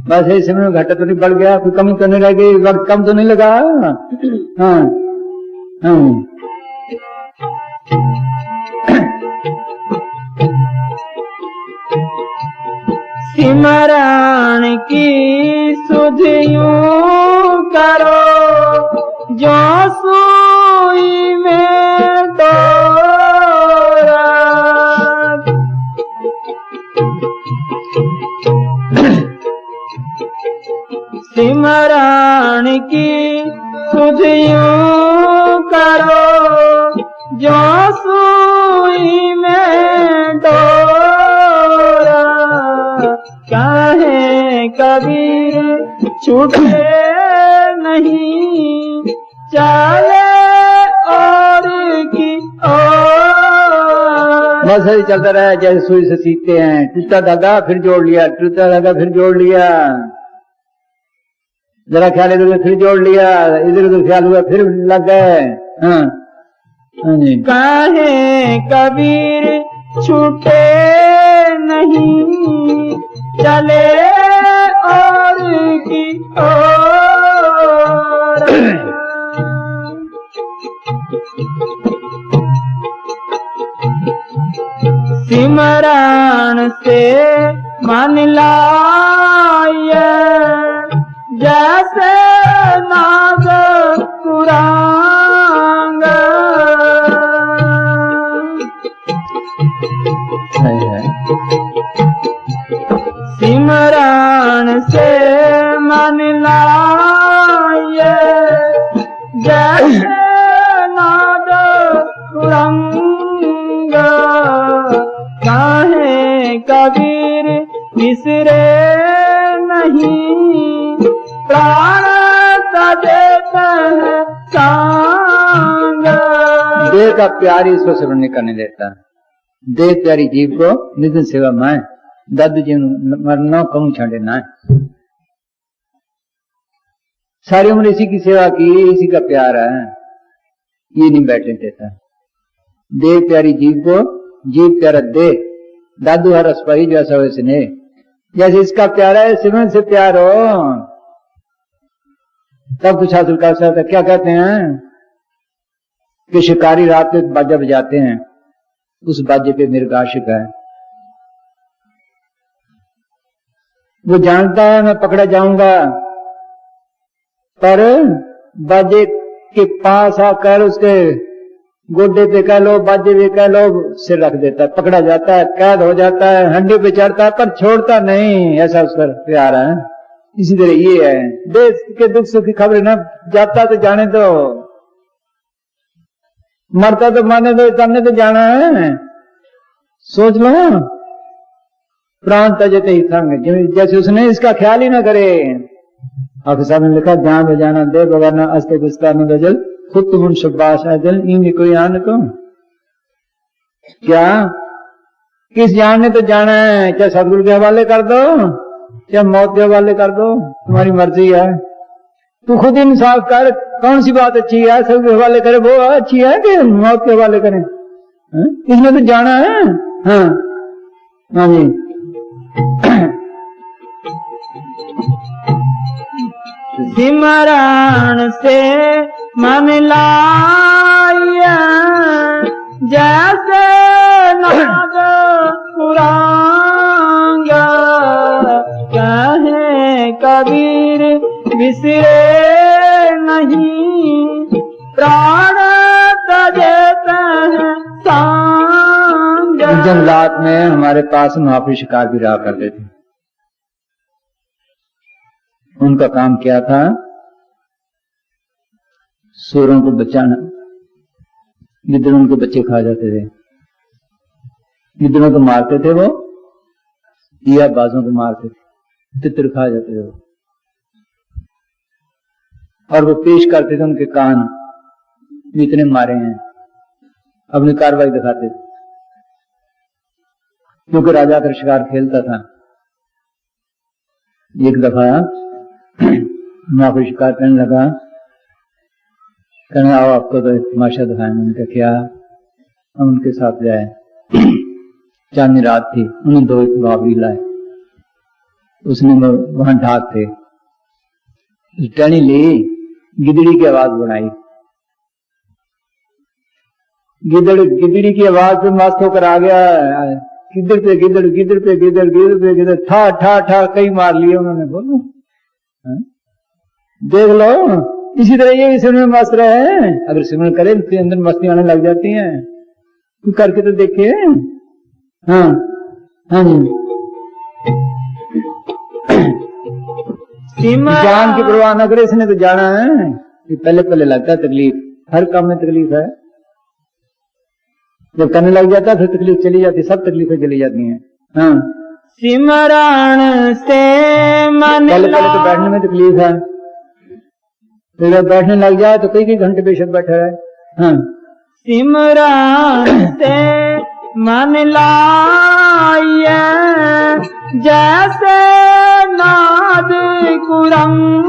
बस ऐसे में घाटा तो नहीं पड़ गया, कोई कमी तो नहीं रह गई, वक्त कम तो नहीं लगा। हाँ हाँ। सिमरन की सुध यूं करो जो सुई में डोरा, सिमरन की सुध यूं करो जो सुई में डोरा, कहे कबीर छूटे नहीं, चले और की ओर। बस ऐसे चलता रहा, जैसे सुई से सीखते हैं, टूटा धागा फिर जोड़ लिया, टूटा धागा फिर जोड़ लिया, जरा ख्याल इधर उधर फिर जोड़ लिया, इधर उधर ख्याल हुआ फिर लग गए। हाँ हाँ जी। कहे कबीर छूटे नहीं, चले और की ओर। सिमरन से मन लाए जैसे नाग कुरांग, सिमरन से मन लाए जैसे नाद कुरंग, काहे कबीर बिसरे नहीं, प्राण देता है सांग। देह का प्यार ही इसको सेवन नहीं करने देता। देह प्यारी जीव को निधन सेवा माए, दादू जी मरना कहूं छाड़े ना। सारी उम्र इसी की सेवा की, इसी का प्यार है, ये नहीं बैठने देता। देह प्यारी जीव को, जीव प्यारा देह, दादू हर अस्पाई जैसा वैसे नहीं। जैसे इसका प्यारा है, सिमरन से प्यार हो तब कुछ हासिल कर सकता। क्या कहते हैं कि शिकारी रात में बाजा बजाते हैं, उस बाजे पे मृग आशिक है, वो जानता है मैं पकड़ा जाऊंगा, पर बाजे के पास आकर उसके गोडे पे कह लो, बाजे पे कह लो, सिर रख देता है, पकड़ा जाता है, कैद हो जाता है, हंडी पे चढ़ता है पर छोड़ता नहीं। ऐसा उसका प्यार है। इसी तरह ये है, देश के दुख सुख की खबर न जाता तो जाने दो, मरता तो मारने दो, तमने तो जाना है। सोच लो, प्राण तजते ही संग, जैसे उसने इसका ख्याल ही ना करे, आपके सामने लिखा जहां बजाना दे बगाना अस्ते गुस्ता न गजल खुद तुम शब्बाश अजल इन कोई आन को क्या किस जान ने तो जाना है, चाहे सदगुरु के हवाले कर दो चाहे मौत के हवाले कर दो, तुम्हारी मर्जी है। तू खुद इंसाफ कर, कौन सी बात अच्छी है, सब के हवाले करे वो अच्छी है कि मौत के हवाले करें? इसमें तो जाना है। हाँ हाँ जी। सिमरण से मन लाया जैसे नाग पुरांग, कहे कबीर बिसरे नहीं प्राण तजते हैं सांग। जंगलात में हमारे पास महापुरुष शिकार भी रहा करते थे। उनका काम क्या था? सूरों को बचाना। गिद्धड़ों के बच्चे खा जाते थे, गिद्धड़ों को मारते थे वो, या बाजों को मारते थे, तितर खा जाते थे वो। और वो पेश करते थे उनके कान, इतने मारे हैं, अपनी कार्रवाई दिखाते थे। क्योंकि राजा का शिकार खेलता था। एक दफा महापुरुष शिकार करने लगा, कहने आओ आपको तो तमाशा दिखाएं। मैंने कहा क्या? हम उनके साथ जाए। चांदनी रात थी, उन्हें 2 बावरी लाए, उसने वहां ढाक थे, टहनी ली, गिदड़ी की आवाज बनाई। गिदड़ी की आवाज पे मस्त होकर आ गया, गिदड़ पे गिदड़, गिदड़ पे गिदड़, गिदड़ पे गिदड़, ठा ठा ठा कई मार लिए उन्होंने। बोलो देख लो, इसी तरह ये सिमरन में मस्त रहे हैं। अगर सिमरन करे तो अंदर मस्ती आने लग जाती है। तू करके तो देखे। हाँ हाँ जी। जान की परवाह न करे, इसने तो जाना है। ये पहले पहले लगता है तकलीफ, हर काम में तकलीफ है। जब करने लग जाता है फिर तकलीफ चली जाती, सब तकलीफें चली जाती हैं। हाँ, सिमरण से मन पहले पहले तो बैठने में तकलीफ है, फिर जब बैठने लग जाए तो कई घंटे बेशक बैठा है। हाँ, सिमरण से मन लाया जैसे नाद कुरंग,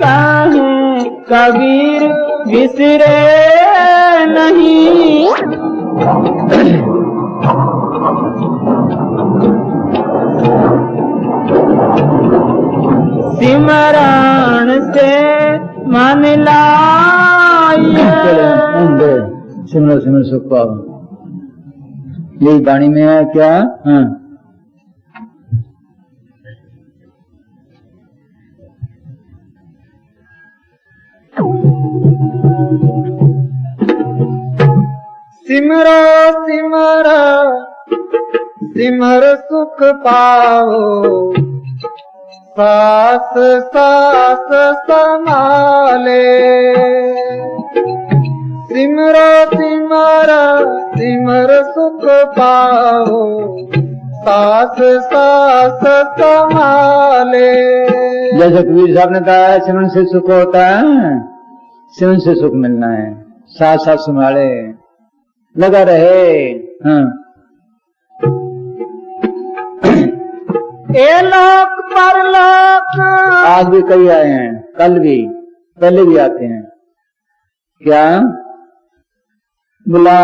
कहे कबीर बिसरे नहीं सिमरण से मन लाया। सिमर सिमर सुख पाओ, यही वाणी में है क्या? हाँ, सिमरो सिमरो सिमर सुख पाओ, सास सास संभाले। सिमरो सिमरो सिमर सुख पाओ, सास सास संभाले। जैसे कबीर साहब ने कहा है सिमरन से सुख होता है, सिमरन से सुख मिलना है। साथ साथ संभाले, लगा रहे। हाँ, ए लोक परलोक आज भी कई आए हैं, कल भी, पहले भी आते हैं। क्या बुला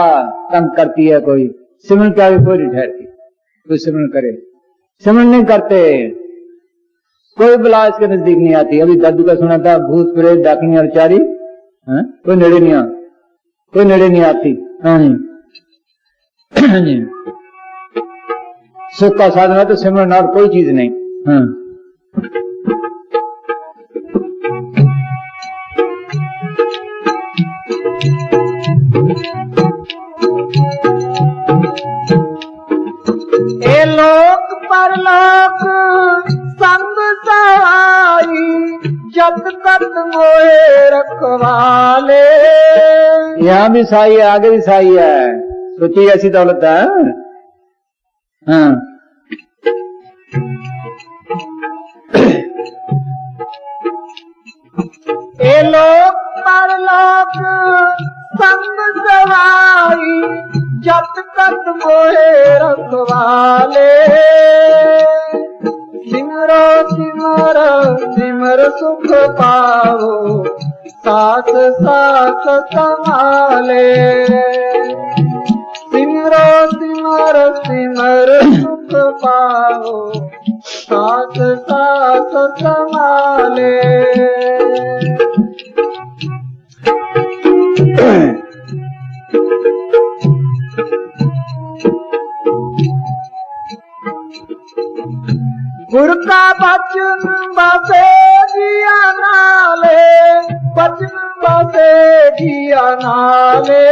तंग करती है कोई, सिमरन के आगे कोई नहीं ठहरती। कोई सिमरन करे, सिमरन नहीं करते, कोई बुला इसके नजदीक नहीं आती। अभी दादू का सुना था, भूत प्रेत डाकिनी और चारी, कोई नेड़े नहीं आ, कोई नेड़े नहीं आती। हाँ जी, सुख का साधन है तो सिमरन और कोई चीज नहीं। हाँ, ए लोक परलोक संग सहाई, जब तक मोए रखवाले। यहाँ भी साई है, आगे भी साई है, सोचिए ऐसी दौलत है। हाँ, लोक परलोक संग सवाई जत तक मोहे रखवाले सिमरो सिमर सिमर सुख पाओ साथ साथ संभाले सिमरो सिमर सिमर सुख पाओ साथ साथ संभाले। गुरु का बचन बसे जिया नाले बचन बसे जिया नाले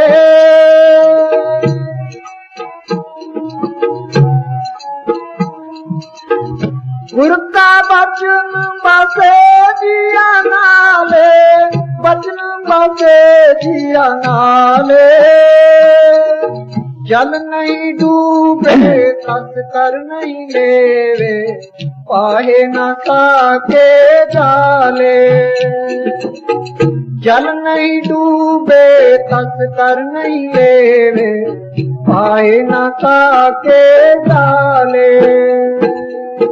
गुरु का बचन बसे जिया नाले बचन बसे जिया नाले जल नहीं डूबे तस कर नहीं लेवे पाहे न ताके डाले जल नहीं डूबे तस कर नहीं लेवे पाहे न ताके डाले।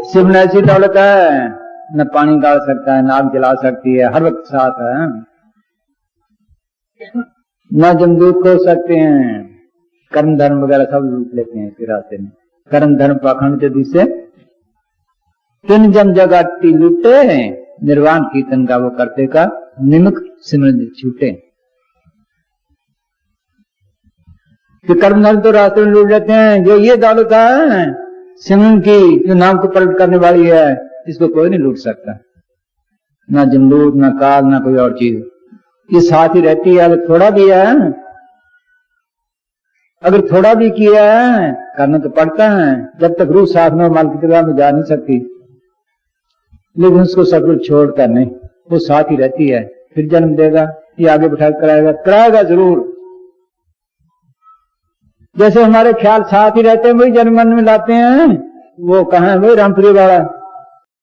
शिव ने ऐसी दौलत है, न पानी डाल सकता है, नाग जला सकती है, हर वक्त साथ है, न जमदूत को सकते हैं, कर्म धर्म वगैरह सब लूट लेते हैं इसके रास्ते में। कर्म धर्म पाखंड यदि से तीन जम जगाती लूटे निर्वाण कीर्तन का वो करते का निमक सिमरन छूटे। कि कर्म धर्म तो रास्ते में लूट लेते हैं, जो ये दौलत है सिमरन की जो नाम को पलट करने वाली है इसको कोई नहीं लूट सकता, ना जमदूत ना काल ना कोई और चीज। ये साथ ही रहती है। अगर थोड़ा भी है, अगर थोड़ा भी किया है करना तो पड़ता है। जब तक रूह साथ में माल की तरह में जा नहीं सकती, लेकिन उसको सब कुछ छोड़ कर नहीं, वो साथ ही रहती है। फिर जन्म देगा, ये आगे बैठा कराएगा जरूर। जैसे हमारे ख्याल साथ ही रहते हैं, वही जन्म मन में लाते हैं। वो कहाँ है, वही रामपुरी वाला